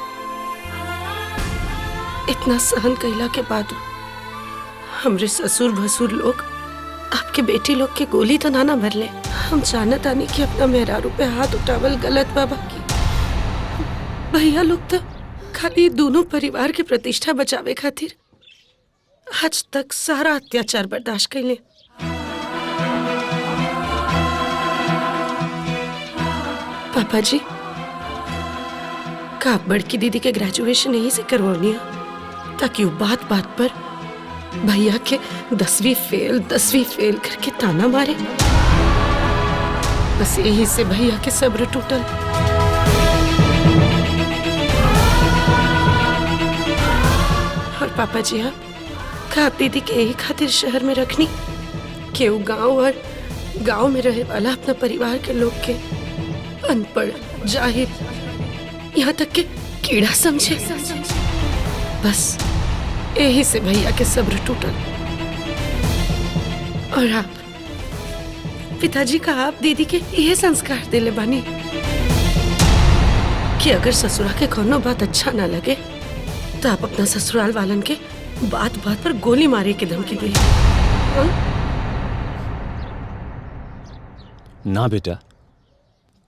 इतना सहन कैला के बाद हमरे ससुर भसुर लोग आपके बेटी लोग के गोली तो ना भरले। हम जानत आनी कि अपना मेहरारू पे हाथ उठावल गलत बाबा की। भैया लोग तो खाली दोनों परिवार के प्रतिष्ठा बचावे खातिर आज तक सारा अत्याचार बर्दाश्त कैले। पापा जी, का बड़की दीदी के ग्रेजुएशन यहीं से करवानी है ताकि वो बात बात पर भैया के 10वीं फेल करके ताना मारे। बस यही से भैया के सब्र टूटल। और पापा जी, आप का दीदी के यही खातिर शहर में रखनी कि वो गांव में रहे वाला अपना परिवार के लोग के अनपढ़, जाहिल, यहाँ तक के कीड़ा समझे। बस यही से भैया के सब्र टूटल। और आप पिताजी का आप दीदी के यह संस्कार दिले बानी कि अगर ससुरा के कोनो बात अच्छा ना लगे तो आप अपना ससुराल वालन के बात बात पर गोली मारे के धमकी दिए। ना बेटा,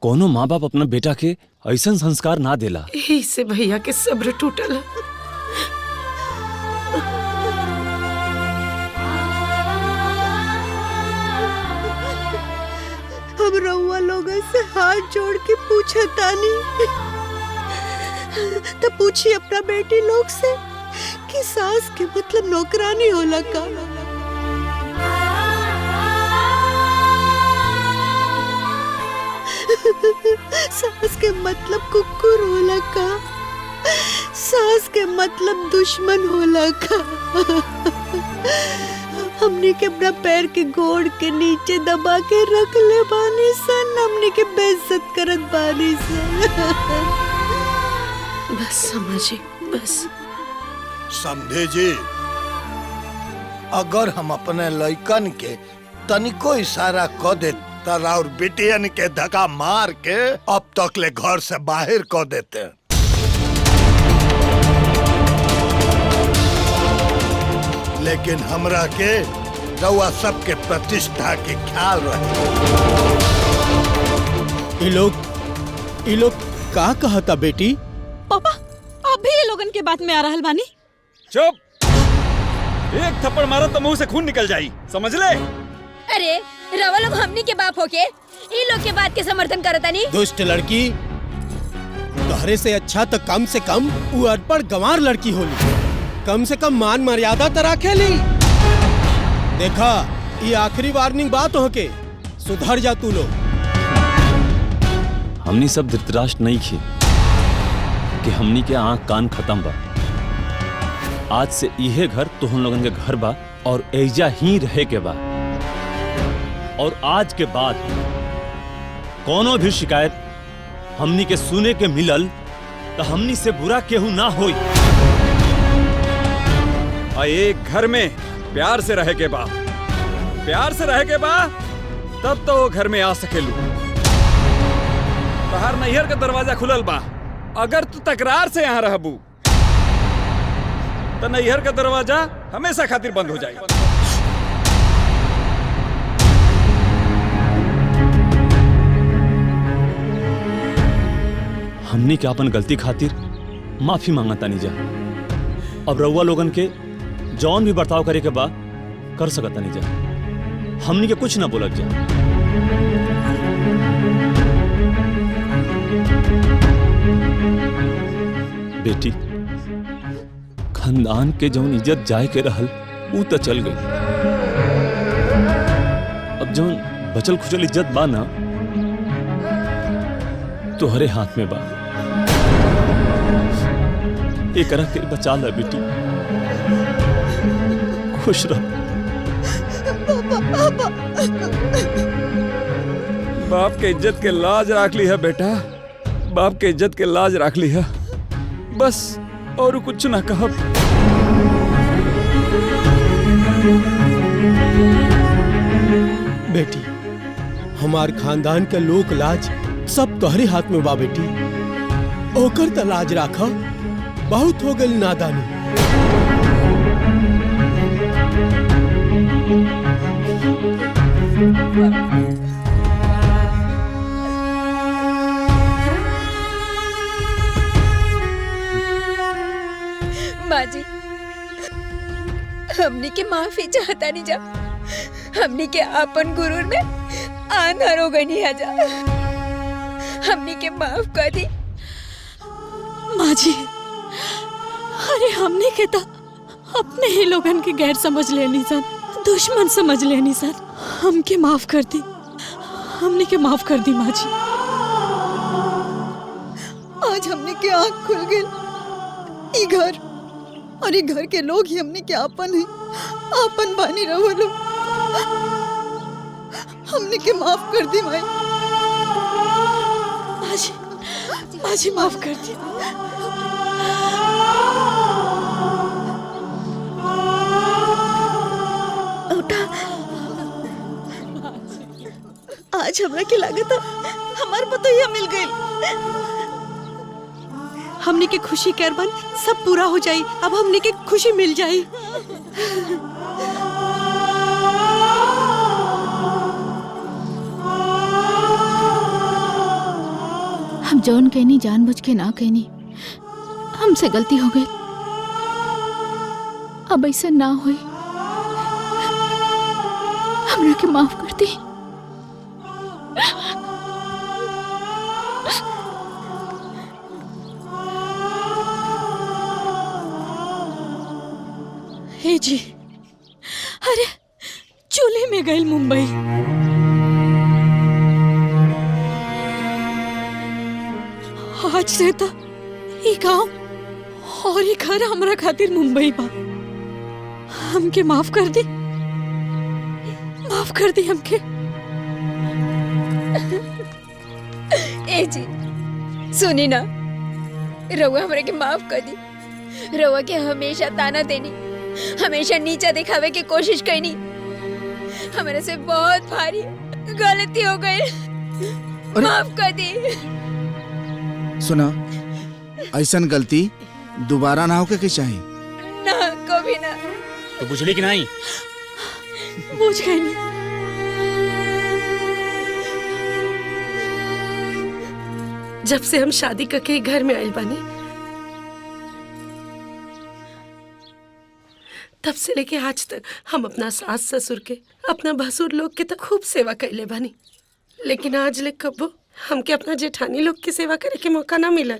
कोनो माँ बाप अपना बेटा के ऐसा संस्कार ना देला। यही से भैया के सब्र टूटल। हम रउआ लोगों से हाथ जोड़ के पूछा तानी, तो पूछी अपना बेटी लोग से कि सास के मतलब नौकरानी होला का? सास के मतलब कुकुर होला का? सास के मतलब दुश्मन होला का? हमने के अपना पैर के गोड़ के नीचे दबा के रख ले बानी सन, हमने के बेइज्जत करत बानी सन। बस समझे, बस समझे जी। अगर हम अपने लइकन के तनिको इशारा क दे और बेटियन के धक्का मार के अब तक ले घर से बाहर क देते। लेकिन हमरा के रउआ सबके प्रतिष्ठा के ख्याल रहे। ये लोग का कहता बेटी? पापा, आप भी ये लोगन के बात में आ रहल बानी? चुप! एक थप्पड़ मारो तो मुंह से खून निकल जाई, समझ ले? अरे रवा लोग हमनी के बाप होके इन लोग के बात के समर्थन करता नहीं। दुष्ट लड़की, तोहरे से अच्छा तो कम से कम वो अनपढ़ गंवार लड़की होली। कम से कम मान मर्यादा तो रखेली। देखा, ये आखिरी वार्निंग बात हो के सुधर जा तू लोग। हमनी सब धृतराष्ट्र नहीं खे। कि हमनी के आंख कान खत्म बा। आज से इहे घर तुहन लोगन के घर बा और एजा ही रहे के बा। और आज के बाद कोनो भी शिकायत हमनी के सुने के मिलल तो हमनी से बुरा केहू ना होई। एक घर में प्यार से रहे के बा, प्यार से रहे के बा, तब तो वो घर में आ सकेलू। तहार नैहर का दरवाजा खुलल बा, अगर तू तकरार से यहाँ रहबू तो नैहर का दरवाजा हमेशा खातिर बंद हो जाएगा। हमनी के अपन गलती खातिर माफी मांगा तानी जा। अब रउआ लोगन के जौन भी बर्ताव करे के बा कर सकत तानी जा। हमनी के कुछ ना बोलत जा। बेटी, खानदान के जौन इज्जत जाए के रहल ऊ तो चल गई। अब जौन बचल खुचल इज्जत बा ना तोहरे हाथ में बा। एकरा के बचा ला बेटी, खुश रह। बाप के इज्जत के लाज राख ली है बेटा, बाप के इज्जत के लाज राख ली है, बस और कुछ ना कहब। बेटी, हमार खानदान के लोक लाज सब तोहरे हाथ में बा बेटी। ओकर त लाज राखा, बहुत हो गई नादानी। माँ जी, हमनी के माफी चाहता नहीं जा। हमनी के अपन गुरूर में आंधर हो गई है जा। हमनी के माफ कर दी। माँ जी, अरे हमने के तो अपने ही लोगन के गैर समझ लेनी सन, दुश्मन समझ लेनी सन। हमके माफ कर दी, हमने के माफ कर दी माँ जी। आज हमने के आँख खुल गई। ई घर और ई घर के लोग ही हमने के आपन है, आपन बानी रहो लो। हमने के माफ कर दी माई। माँ जी माफ कर दी। आज हमरा के लागत हमार पतोहिया मिल गई। हमने के खुशी के अरमान सब पूरा हो जाई। अब हमने के खुशी मिल जाई। हम जौन कहनी जानबूझ के ना कहनी, हमसे गलती हो गई। अब ऐसा ना होई, हमरा के माफ कर दी। हे जी, अरे चूल्हे में गई मुंबई। आज से तो ये गांव और ये घर हमरा खातिर मुंबई बा। हमके माफ कर दी, माफ कर दी हमके। ए जी सुनी ना, रउआ हमरा के माफ कर दी। रउआ के हमेशा ताना देनी, हमेशा नीचा दिखावे की कोशिश करनी। हमारे से बहुत भारी गलती हो गई, माफ कर दी। सुना, ऐसा गलती दोबारा ना होके के चाहिए। ना, कभी ना। तो बुझली कि नहीं? बुझ गई नहीं। जब से हम शादी करके घर में आइल बानी, तब से लेके आज तक हम अपना सास ससुर के, अपना भसुर लोग के तो खूब सेवा कैले बानी। लेकिन आज ले कबो हमके अपना जेठानी लोग की सेवा करे के मौका ना मिलल।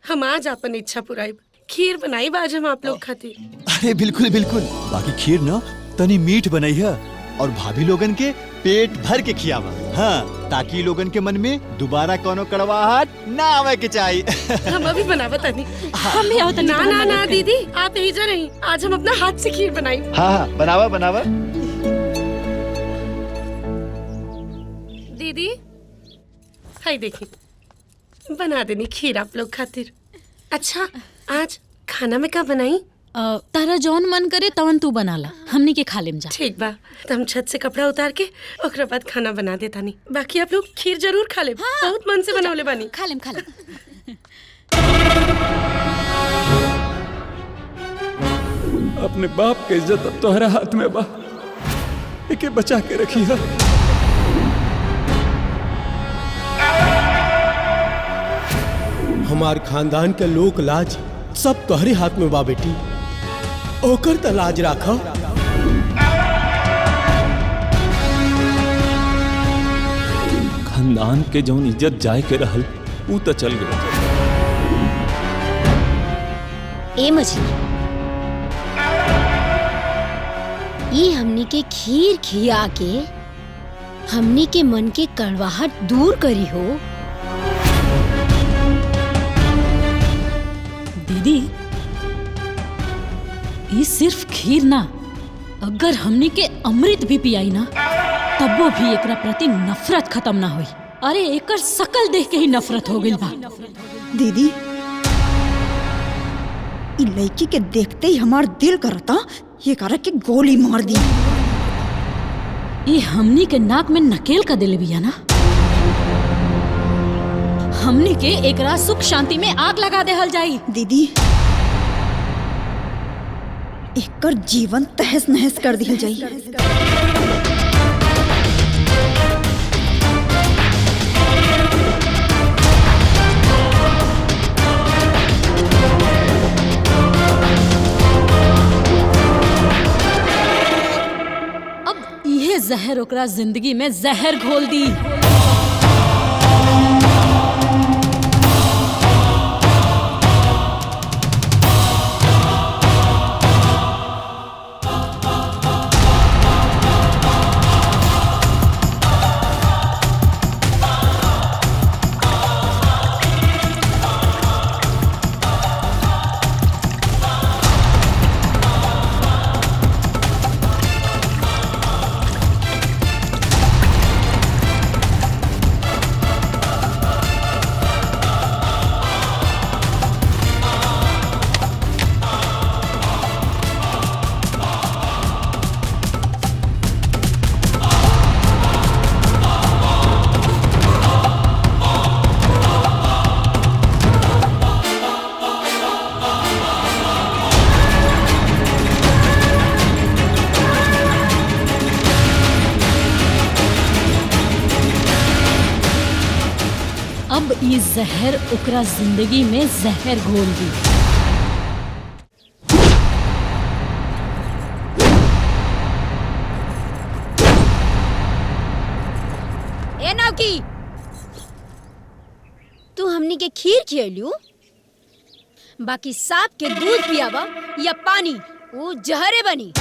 हम आज अपन इच्छा पुराई, खीर बनाई आज हम आप लोग खातिर। अरे बिल्कुल बिल्कुल, बाकी खीर ना तनी मीठ बनाई है, और भाभी लोगन के पेट भर के खियावा। हाँ, ताकि लोगन के मन में दोबारा कोनो कड़वाहट ना आवे के चाहिए। हम अभी बनावा तनी। हम भी आओ तनी। ना ना ना दीदी, आप यही जा नहीं, आज हम अपना हाथ से खीर बनाई। हाँ हाँ, बनावा बनावा। दीदी हाय देखी बना देनी खीर आप लोग खातिर। अच्छा आज खाना में क्या बनाई? तारा जौन मन करे तवन तू बना ला, हमनी के खा लेम जा। ठीक बा, तो हम छत से कपड़ा उतार के ओकरा बाद खाना बना देता नहीं। बाकी आप लोग खीर जरूर खा ले। हाँ, बहुत मन से बनावले बानी। खा लेम। अपने बाप के इज्जत अब तोहरा हाथ में बा, एके बचा के रखी है। हमार खानदान के लोक लाज सब तोहरे हाथ में बा बेटी, ओकर त लाज राखा। खानदान के जौन इज्जत जाए के रहल ऊ तो चल गया। ए मछली, ये हमनी के खीर खिया के हमनी के मन के कड़वाहट दूर करी हो। दीदी ये सिर्फ खीर ना, अगर हमनी के अमृत भी पियाई ना तब्बो भी एकरा प्रति नफरत खत्म ना हुई। अरे एकर शकल देख के ही नफरत हो गई बा। दीदी इ लड़की के देखते ही हमार दिल करता ये करके के गोली मार दी। ये हमनी के नाक में नकेल का दिल बिया ना, हमनी के एकरा सुख शांति में आग लगा देहल जाई। दीदी एकर जीवन तहस नहस कर दिया जाई। अब इहे जहर ओकरा जिंदगी में जहर घोल दी। अब ये जहर ओकरा जिंदगी में जहर घोल दी। ए नौकी, तू हमनी के खीर खियलू, बाकी सांप के दूध पियावा या पानी वो जहरे बनी।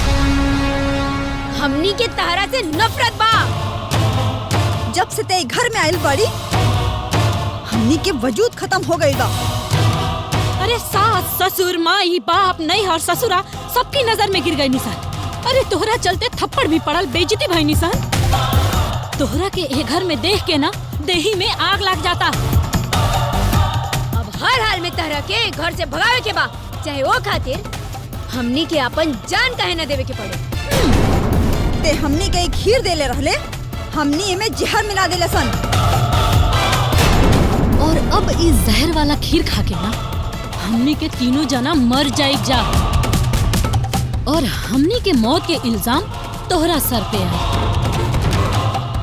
हमनी के तहरा से नफरत बा। जब से ते घर में आयल बड़ी हमनी के वजूद खत्म हो गई बा। अरे सास ससुर माई बाप नैहर ससुरा सबकी नजर में गिर गई निशान। अरे तोहरा चलते थप्पड़ भी पड़ल, बेइज्जती भई निशान। तोहरा के ए घर में देख के ना देही में आग लग जाता। अब हर हाल में तहरा के घर से भगावे के बा, चाहे वो खातिर हमनी के अपन जान काहे न देवे के पड़े। ते हमनी के खीर देले रहले, हमनी एमे जहर मिला देले सन। और अब इस जहर वाला खीर खा के ना हमनी के तीनों जना मर जाएग जा, और हमनी के मौत के इल्जाम तोहरा सर पे आए।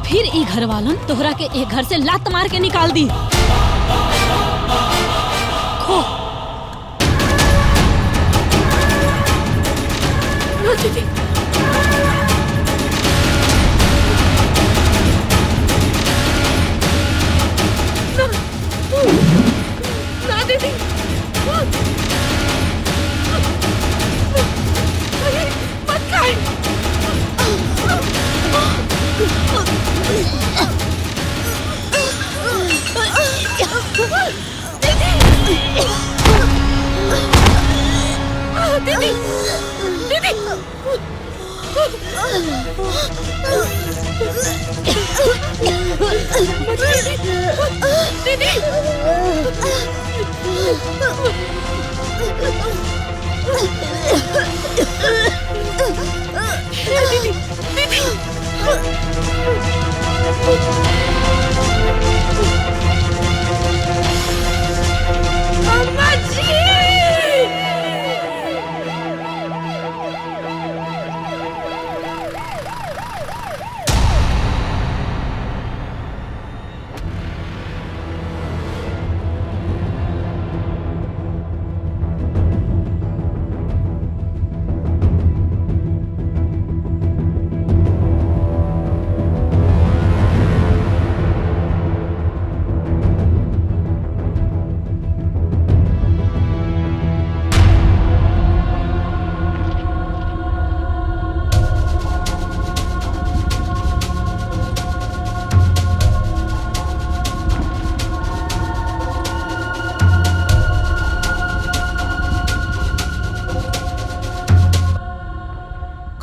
फिर ई घर वालन तोहरा के एक घर से लात मार के निकाल दी। खो दीदी ना दीदी, अरे मत खाए।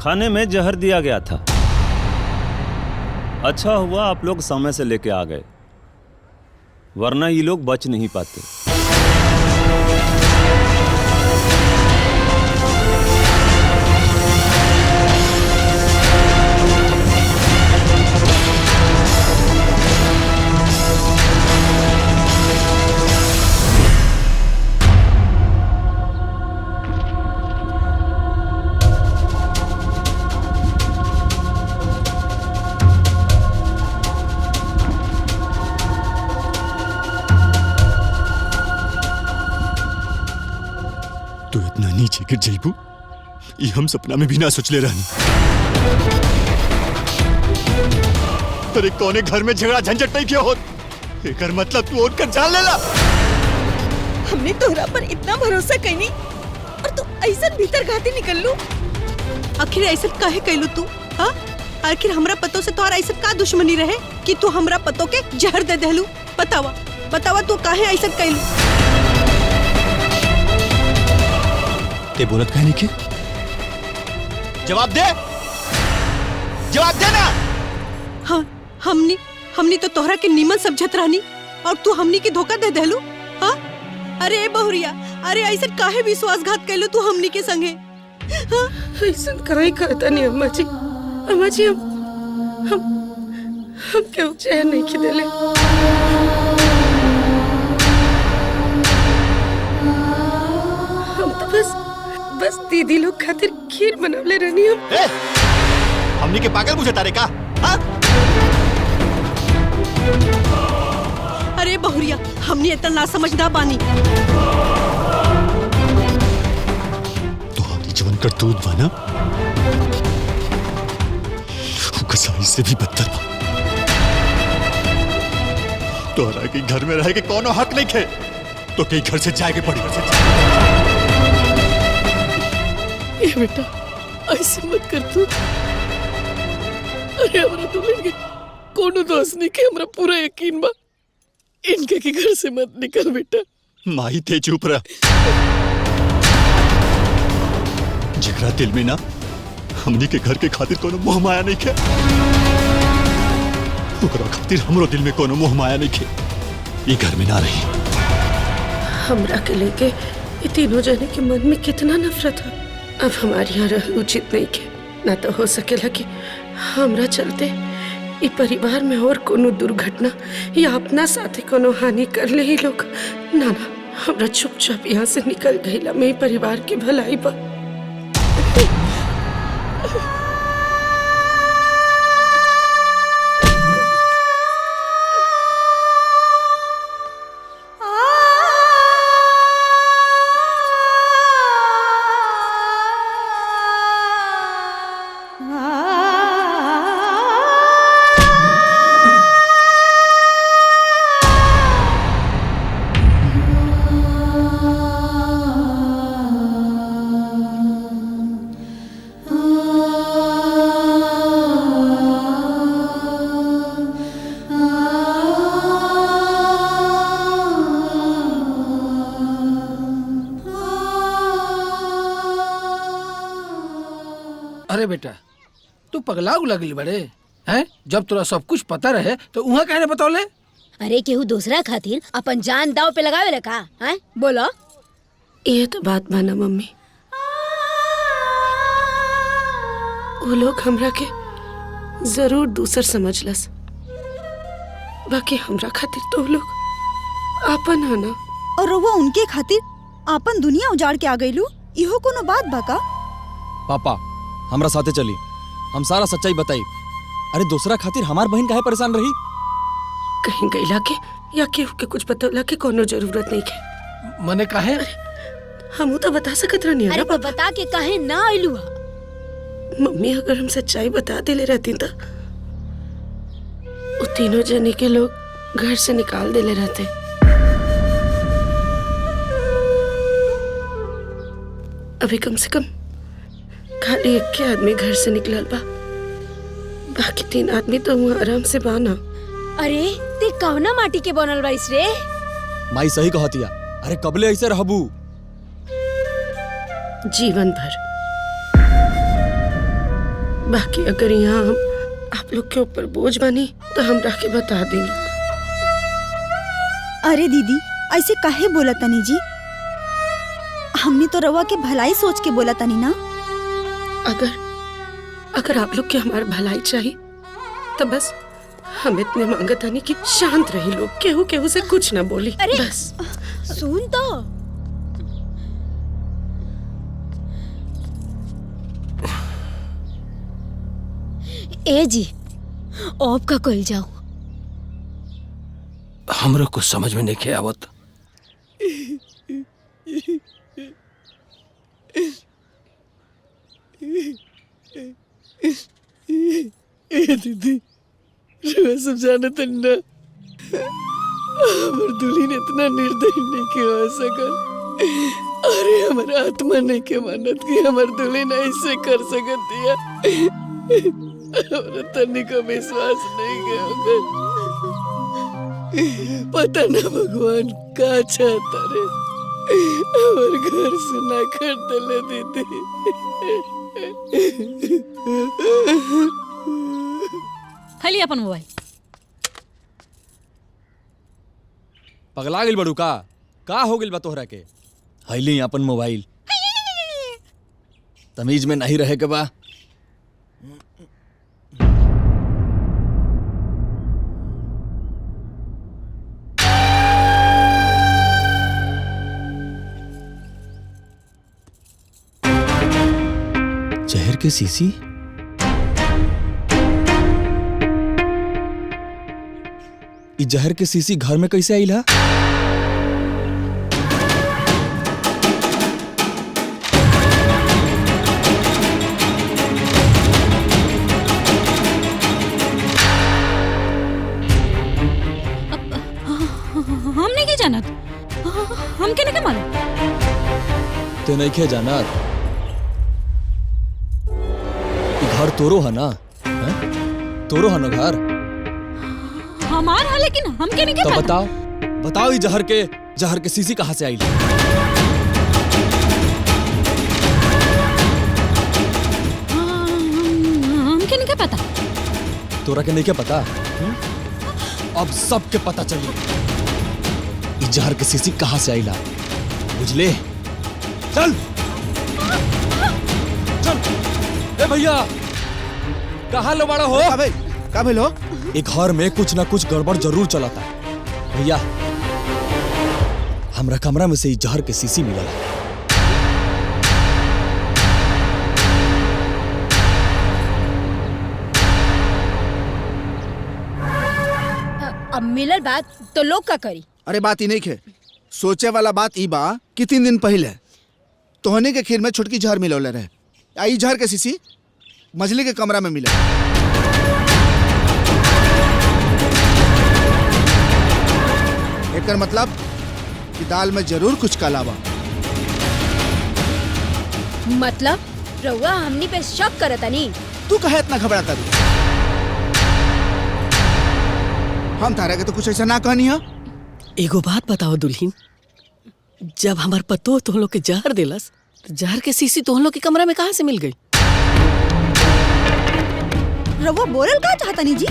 खाने में जहर दिया गया था। अच्छा हुआ आप लोग समय से लेके आ गए, वरना ये लोग बच नहीं पाते। नीचे गिर जइबू ये हम सपना में भी ना सोच ले रहनी। अरे कौने घर में झगड़ा झंझट नहीं क्यों होत एकर मतलब तू और कर जान लेला। हमने तोहरा पर इतना भरोसा कईनी और तू ऐसा भीतर घाती निकल लू। आखिर ऐसा काहे कैलू तू? हाँ, आखिर हमरा पतो से तोहरा ऐसा का दुश्मनी रहे कि तू हमरा पतो के जहर दे देलू? बतावा बतावा तू काहे ऐसा कैलू? ते बोलत कहने के जवाब दे, जवाब दे ना। हाँ, हमनी तो तोहरा के नीमन समझत रहनी और तू हमनी के धोखा दे देलू। हाँ, अरे बहुरिया, अरे ऐसा काहे विश्वासघात कैलू तू हमनी के संगे? हाँ, ऐसा कराई करता नहीं अम्मा जी। अम्मा जी हम क्यों चैन नहीं खिदेले? हम तो बस दीदी लोग खातिर खीर बनवले रहनी हम। हमनी के पागल मुझे तारे का? हाँ? अरे बहुरिया, हमनी इतना ना समझना बानी। तुम्हारी जीवन करतूत बना कसाई से भी बदतर बा। तोहरा के घर में रह के कोनो हक नहीं खे तो कई घर से जाए के पड़ी। ये बेटा ऐसे मत कर तू। अरे हमरा दुल्हन के कोनो दोस्त नहीं के, हमरा पूरा यकीन बा। इनके के घर से मत निकल बेटा। माही थे चुप रह। जगरा दिल में ना हमनी के घर के खातिर कोनो मोह माया नहीं खे, ओकरा खातिर हमरो दिल में कोनो मोह माया नहीं खे। ये घर में ना रही। हमरा के लेके ये तीनों जने के मन में कितना नफरत है। अब हमारे यहाँ रहल उचित नहीं के। ना तो हो सकेला कि हमरा चलते ये परिवार में और कोनो दुर्घटना या अपना साथे कोनो हानि कर ले ही लोग। ना ना, हमरा चुपचाप यहाँ से निकल गईला में परिवार की भलाई बा। अरे बेटा तू पगला लगली बड़े। हैं? जब तोरा सब कुछ पता रहे तो वहाँ कहने बतौले? अरे केहू दूसरा खातिर अपन जान दाव पे लगावे का हैं? बोलो। ये तो बात माना मम्मी, वो लोग हमरा के जरूर दूसर समझलस, बाकी हमरा खातिर तो वो लोग आपन है ना। और वो उनके खातिर आपन दुनिया उजाड़ के आ गईलू, इहो कोनो बात बा का? पापा हमरा साथे चली, हम सारा सच्चाई बताई। अरे दूसरा खातिर हमार बहन काहे परेशान रही? कहीं गईला के या केहू के कुछ बतौला के कोनो जरूरत नहीं के। मने काहे? हम तो बता सकत रहनी है अरे ना। तो बता के काहे ना आइलू? मम्मी अगर हम सच्चाई बता देले रहती तो वो तीनों जने के लोग घर से निकाल देले रहते। अभी कम से कम खाली एक के आदमी घर से निकलल बा, बाकी 3 आदमी तो वहाँ आराम से बाना। अरे ते कवना माटी के बनल बाइस रे? माई सही कहतिया। अरे कबले ऐसे रहबू? जीवन भर। बाकी अगर यहाँ हम आप लोग के ऊपर बोझ बनी तो हम रह के बता देंगे। अरे दीदी ऐसे काहे बोला तनी जी? हमने तो रवा के भलाई सोच के बोला तनी ना। अगर आप लोग के हमारी भलाई चाहिए तो बस हम इतने मांगत हनी कि शांत रही लोग, केहू केहू से कुछ ना बोली। अरे बस सुन तो। ए जी अब का कल जाओ? हमरो कुछ समझ में नहीं के आवत। दीदी रुआ सब जानत ना, हमर दुल्हन इतना निर्दयी नहीं के हो सकल। अरे हमारा आत्मा नहीं के मानत कि हमर दुल्हन ऐसे कर सकत दिया। हमरा तनी को विश्वास नहीं के होगल। पता ना भगवान का चाहता रे, हमर घर सुना कर दले दीदी। खाली अपन मोबाइल। पगला गेल बड़ू का हो गेल बा तोहरा के? हईली अपन मोबाइल। तमीज में नहीं रहे के बा। जहर के सीसी? ई जहर के सीसी घर में कैसे आइल हा? हमने क्या जानत? हम के नहीं मालूम? ते नहीं क्या जानत? घर तोरो है ना? तोरो है ना घर? हमार है लेकिन हम के नहीं तो बताओ ये जहर के सीसी कहाँ से आई? हम के नहीं पता। तोरा के नहीं क्या पता? अब सबके पता चली ये जहर के सीसी कहाँ से आईला। बुझले? चल ए भैया, कहाँ लो बड़ा हो? का भाई लो? एक घर में कुछ ना कुछ गड़बड़ जरूर चलाता भैया। हमरा कमरा में से ही जहर के सीसी मिला। अब मिलल बात तो लोग का करी? अरे बात ही नहीं खे, सोचे वाला बात ई बा कि 3 दिन पहले तोहने के खीर में छोटकी जहर मिलौले रहे। आई जहर के सीसी मछली के कमरा में मिला। एकर मतलब कि दाल में जरूर कुछ काला बा। मतलब रउआ हमनी पे शक करता नी? तू कहे इतना घबराता तू? हम तारा के तो कुछ ऐसा ना कहनी है। एगो बात बताओ दुल्हन, जब हमार पतो तो लोग के जहर देलस तो जहर के सीसी तो लोग के कमरा में कहाँ से मिल गई? रवा बोलल का चाहता नहीं जी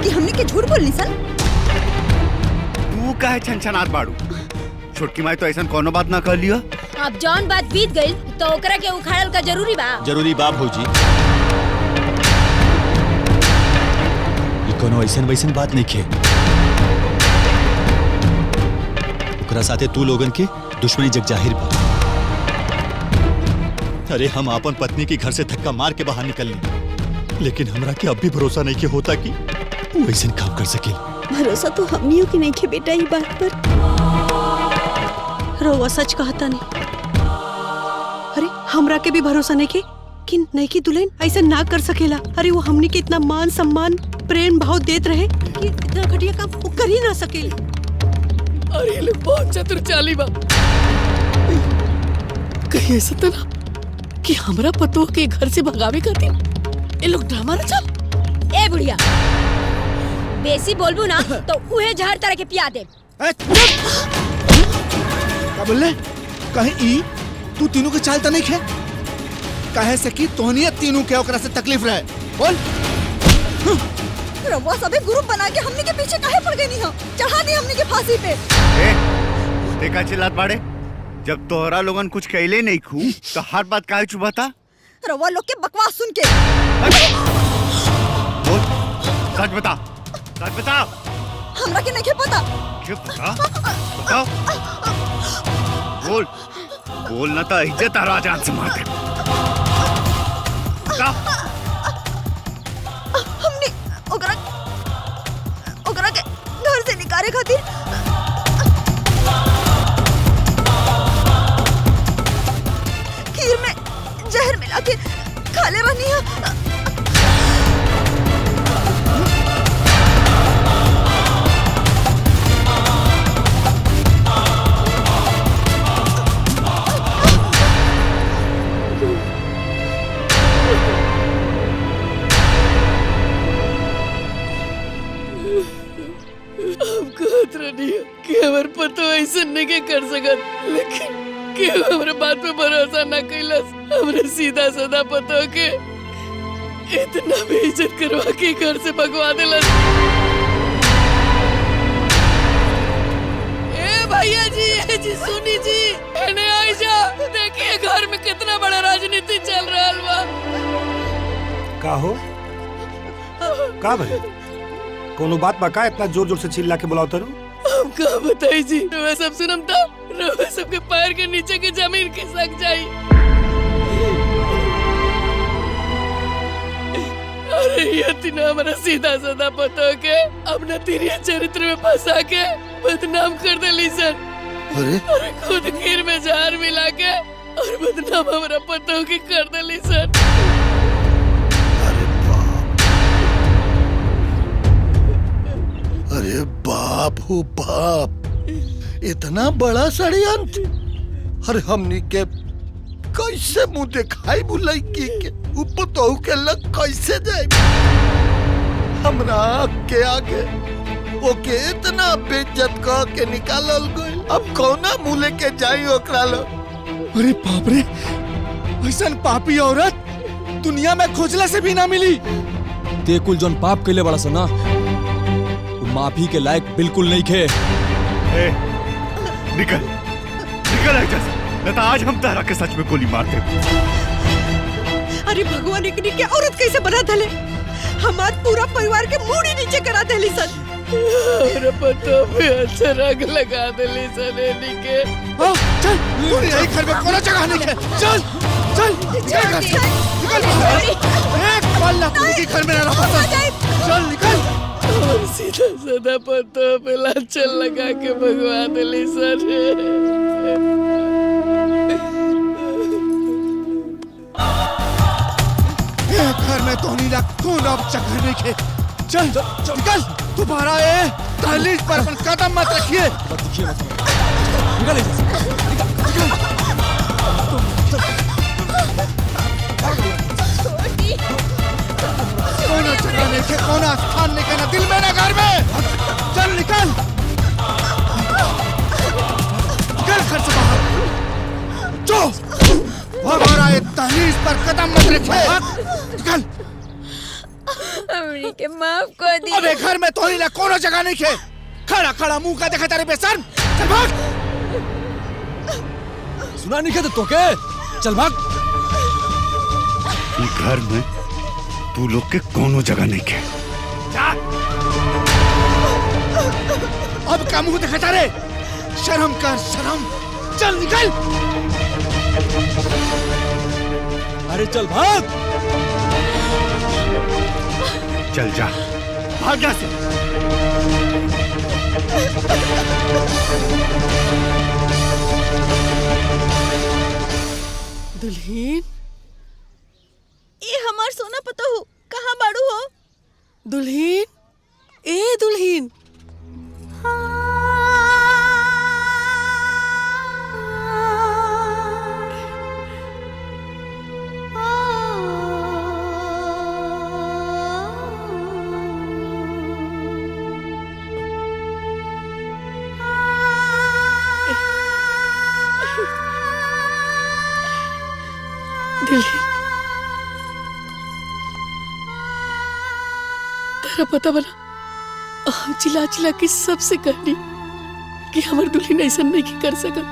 कि हमने के झूठ बोलनी सन। तू काहे छनछनात बाड़ू? छोटकी माई तो ऐसा कोनो बात ना कर लिया। अब जौन बात बीत गई तो ओकरा के उखाड़ल का जरूरी बा। जरूरी बा भौजी, ये कोनो ऐसन वैसन बात नहीं खे। ओकरा साथे तू लोगन के दुश्मनी जग जाहिर बा। अरे हम अपन पत्नी के घर से धक्का मार के बाहर निकलनी, लेकिन हमरा के अब भी भरोसा नहीं के होता कि वो ऐसा काम कर सके। भरोसा तो हमनियों की नहीं खे बेटा ये बात पर। रवा सच कहता नहीं। अरे हमरा के भी भरोसा नहीं के कि नहीं की दुल्हन ऐसा ना कर सकेला। अरे वो हमनी के इतना मान सम्मान प्रेम भाव देत रहे कि इतना घटिया काम वो कर ही ना सकेली। अरे ये लोग बहुत चतुर चाली बा। कहीं ऐसा तो ना कि हमरा पतो के घर से भगावे खातिर ये लोग ड्रामा रचा। ए बुढ़िया, बेसी बोलबू ना तो उहे जहर तरह के पिया दे। का बोले? कहीं ई तू तीनों के चालता नहीं खे? काहे से कि तोहनी तीनों के ओकरा से तकलीफ रहे। बोल। रवा सबे ग्रुप बना के हमने के पीछे काहे पड़ गई नहीं हो? चढ़ा दी हमने के फांसी पे। देखा चिल्लात बाड़े, जब तोहरा लोगन कुछ कहले नहीं खू तो हर बात काहे चुबाता? रवा लोग के बकवास सुन के। बोल, सच बता, सच बता। हमरा के नहीं पता। क्यों पता? बताओ। बोल, बोल ना तो इज्जत आ राजान से मार दे। बता। हमने ओकरा के घर से निकाले खातिर खीर में जहर मिला के खा ले बनी है। कि हमारे पतो ऐसा नहीं के कर सकत, लेकिन कि हमारे बात पे भरोसा ना कैलस। हमरे सीधा साधा पतो के इतना बेइज्जत करवा के घर से भगवा देलस। ए भैया जी, ए जी सुनी जी, एने आई जा। देखिए घर में कितना बड़ा राजनीति चल रहा बा। का हो? का भाई? कोनो बात बा का इतना जोर जोर से चिल्ला के बुलाओ तारू? हम का बताई जी, रवा सब सुनम था, रवा सबके पैर के नीचे की जमीन खिसक जाई। अरे ये तीनों हमारा सीधा साधा पता के अपना तिरिया चरित्र में फंसा के बदनाम कर देली सर। अरे खुद खीर में जहर मिला के और बदनाम हमारा पता के कर देली सर। अरे बाप हो बाप, इतना बड़ा षड्यंत्र। अरे हमनी के कैसे मुंह दिखाई बुलाई के उपतोहू के लग कैसे जाए? हमरा आँख के आगे ओके इतना बेइज्जत कह के निकालल गइल, अब कौना मुँह लेके जाई ओकरा लो? अरे बाप रे, ऐसन पापी औरत दुनिया में खोजला से भी ना मिली। ते कुल जोन पाप कैले बड़ा सना, माफी के लायक बिल्कुल नहीं खे। निकल निकल ऐसा, नहीं तो आज हम तारा के सच में गोली मार दे। अरे भगवान, एकनी के औरत कैसे बना धले? हमार पूरा परिवार के मुंह ही नीचे करा देली सन। अरे पतो पे अच्छा रंग लगा देली सन एनी के। चल, तू यही घर में कोनो जगह नहीं है। चल चल निकल घर से, निकल बाहर। एक पल ना तू घर में ना रहो। चल निकल। और सीधा साधा पतो पे लाचल लगा के भगवा देली सर। घर में तो नहीं रख, कौन अब चक्कर नहीं खे। चल निकल, दोबारा ये दहलीज पर अपन कदम मत रखिए। कौन जगह नहीं खे, कौन स्थान नहीं खे, ना दिल में ना घर में। चल निकल, निकल घर से बाहर। जो हमारा ये दहलीज पर कदम मत रखिए। निकल। हमनी के माफ कर दी। अबे घर में तोरी ला कोनो जगह नहीं खे। खड़ा खड़ा मुंह का देखा तारे बेशर्म। चल भाग। सुना नहीं कहते तो के? चल भाग। घर में तू लोग के कोनो जगह नहीं के। जा। अब का मुंह देखा तारे? शर्म कर शर्म। चल निकल। अरे चल भाग। चल जा, भाग यहाँ से। दुल्हीन, ये हमार सोना पता हो कहाँ बाड़ू हो? दुल्हीन, ए दुल्हीन। तेरा पता बना हम चिल्ला चिल्ला के सबसे कहनी कि हमार दुल्हन ऐसा नहीं कर सका,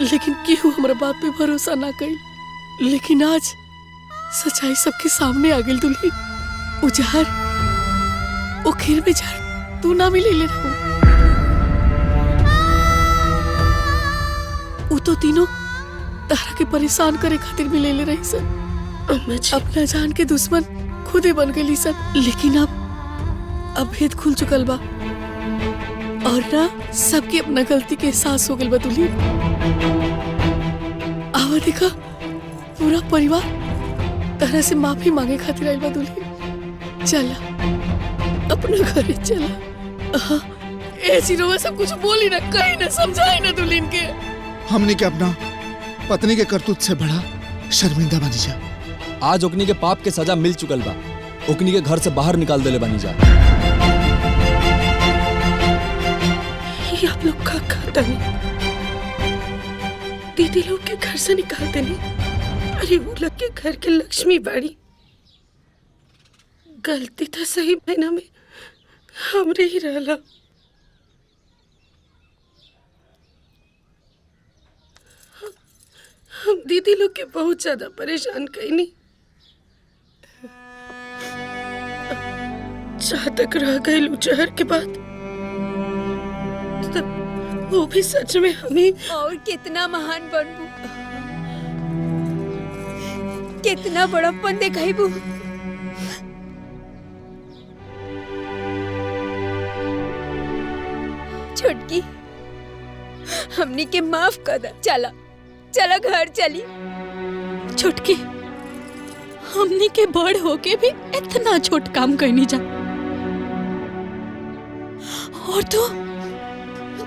लेकिन केहू हमारा बात पे भरोसा ना कई। लेकिन आज सच्चाई सबके सामने आ गई। दुल्हन उजहर ओ खीर में जहर तू ना मिले ले रहो। वो तो तीनों तारा के परेशान करे खातिर मिले ले रही सर। अपना जान के दुश्मन खुदे बन गई सर। लेकिन अब भेद खुल चुकल बा और ना सबके अपना गलती के एहसास हो गल बा। दुल्हन आवा देखा पूरा परिवार तारा से माफी मांगे खातिर आइल बा। दुल्हन चला अपना घरे चला। ए चिरोवा सब कुछ बोली ना, कहीं ना समझाई ना दुल्हन के। हमने के अपना पत्नी के करतूत से बड़ा शर्मिंदा बनी जा। आज ओकनी के पाप के सजा मिल चुकल बा। ओकनी के घर से बाहर निकाल देले बानी जा। ये आप लोग का खाता नहीं, दीदी लोग के घर से निकाल देनी। अरे वो लोग के घर के लक्ष्मी बाड़ी। गलती तो सही महीना में हमरे ही रहला। हम दीदी लोग के बहुत ज्यादा परेशान कईनी। जहाँ तक रह गए उजहर के बाद, तब वो भी सच में हमें और कितना महान बनबू, कितना बड़प्पन दिखाईबू। छुटकी हमनी के माफ कर दा। चला चला घर चली। छुटकी हमनी के बड़ होके भी इतना छोट काम करनी जा, और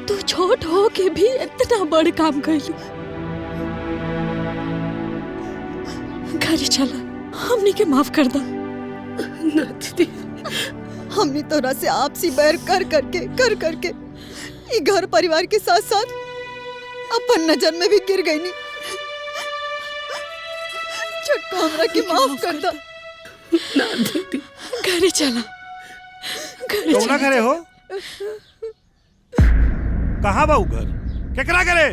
तू छोट होके भी इतना बड़ काम कैलू। घर चला, हमनी के माफ कर दा। ना दीदी, हमने तोरा से आपसी बैर कर करके ये घर परिवार के साथ साथ अपन नजर में भी गिर गई नी। छुटका हमरा के माफ कर दा। ना दीदी, घरे चला, घरे कौना घरे हो? कहाँ बा घर? केकरा घरे?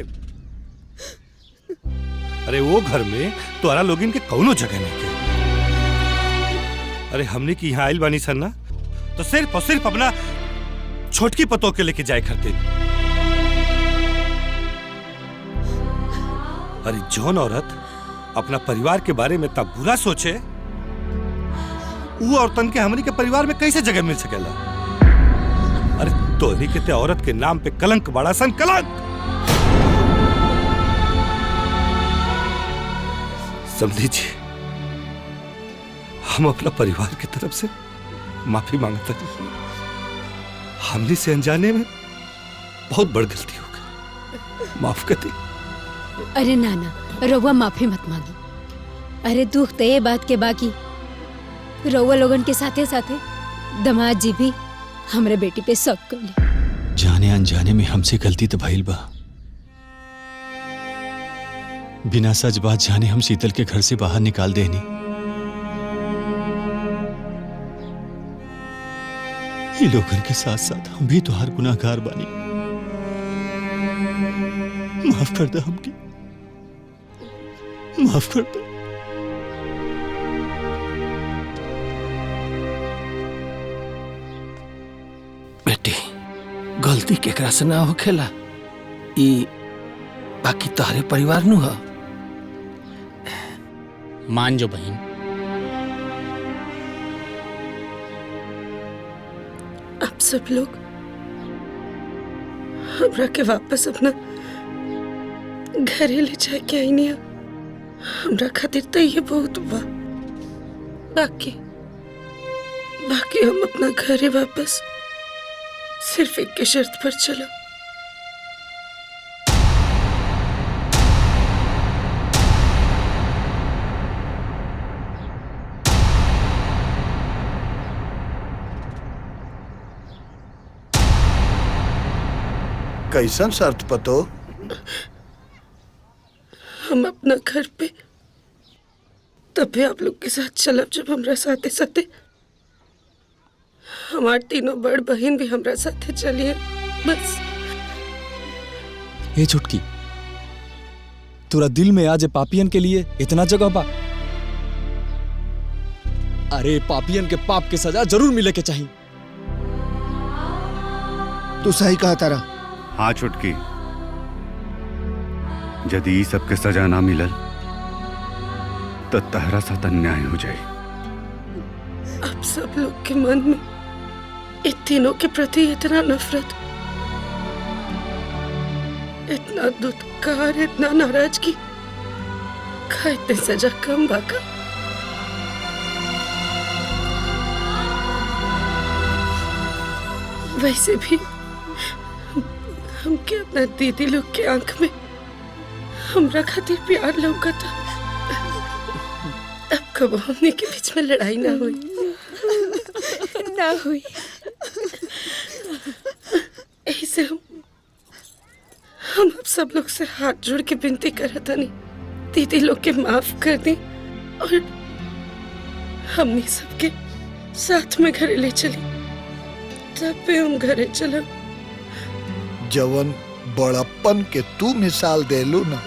अरे वो घर में तोरा लोगिन के कौनो जगह नहीं के। अरे हमने की यहाँ आइल बानी सन्ना तो सिर्फ और सिर्फ अपना छोटकी पतों के लेके जाए करते। अरे जौन औरत अपना परिवार के बारे में तब बुरा सोचे, वो औरतन के हमनी के परिवार में कैसे जगह मिल सकेला? अरे तोहनी के ते औरत के नाम पे कलंक बड़ा सन कलंक। समझी जी, हम अपना परिवार की तरफ से माफी मांगते हैं। हमने से अनजाने में बहुत बड़ गलती हो गई, माफ कर दी। अरे नाना, रउआ माफी मत मांगी। अरे दुख तो ये बात के बाकी रउआ लोगन के साथे साथे दामाद जी भी हमरे बेटी पे शक कर ली। जाने अनजाने में हमसे गलती तो भइल बा। बिना सच बात जाने हम शीतल के घर से बाहर निकाल देनी। ये लोगन के साथ साथ हम भी तोहार गुनाहगार बानी। माफ कर दे हमके, माफ कर दे। बेटी गलती केकरा से ना होखेला, ई बाकी तोहरे परिवार नु ह। मान जो बहन, आप सब लोग हमरा के वापस अपना घरे ले जाके आई नहीं। हमरा खातिर तो ये बहुत बा। बाकी हम अपना घरे वापस सिर्फ एक के शर्त पर चलो। कैसन शर्त पतो? हम अपना घर पे तब भी आप लोग के साथ चलब जब हमरा साथे साथे हमार तीनों बड़ बहन भी हमरा साथे चलिए। बस हे छुटकी, तोरा दिल में आज पापियन के लिए इतना जगह बा? अरे पापियन के पाप के सजा जरूर मिले के चाहिए। तू सही कहा तारा। हाँ छुटकी, यदि ई सबके सजा ना मिलल तो तहरा साथ अन्याय हो जाए। आप सब लोग के मन में इन तीनों के प्रति इतना नफरत, इतना दुत्कार, इतना नाराजगी, का इतने सजा कम बाका? वैसे भी हमके अपना दीदी लोग के आंख में हमरा खातिर प्यार लौका था। अब कब हमने के बीच में लड़ाई ना हुई। ना हुई। ऐसे हम अब सब लोग से हाथ जोड़ के विनती कर था नहीं, दीदी लोग के माफ कर दी और हमने सबके साथ में घरे ले चली। तब पे हम घरे चला। जवन बड़प्पन के तू मिसाल देलू ना,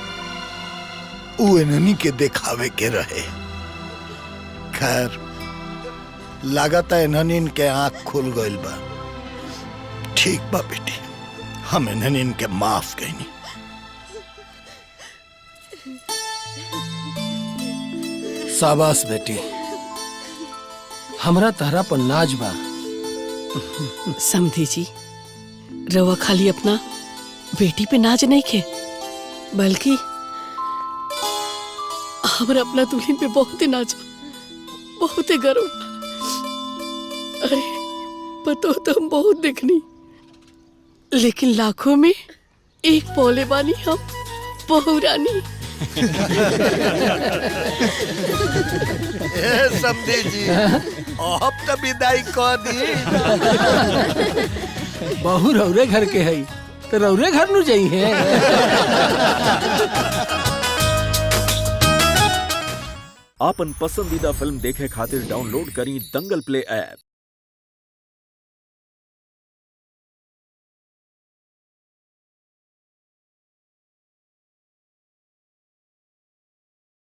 उ इन्हनी के दिखावे के रहे। खैर लागता इन्हनी के आंख खुल गइल बा। ठीक बा बेटी, हम इन्हनी के माफ कइनी। शाबाश बेटी, हमरा तहरा पर नाज बा। समधी जी, रवा खाली अपना बेटी पे नाज नहीं खे, बल्कि हमरा अपना दुल्हन पे बहुत ही नाज बा, बहुत ही गर्व बा। अरे पतो तो हम बहुत देखनी, लेकिन लाखों में एक पौले बानी हम बहू रानी। समझे जी, अब तो विदाई कह दी। बहू रौरे घर के है तो रौरे घर नु जाई है। आपन पसंदीदा फिल्म देखे खातिर डाउनलोड करी दंगल प्ले ऐप।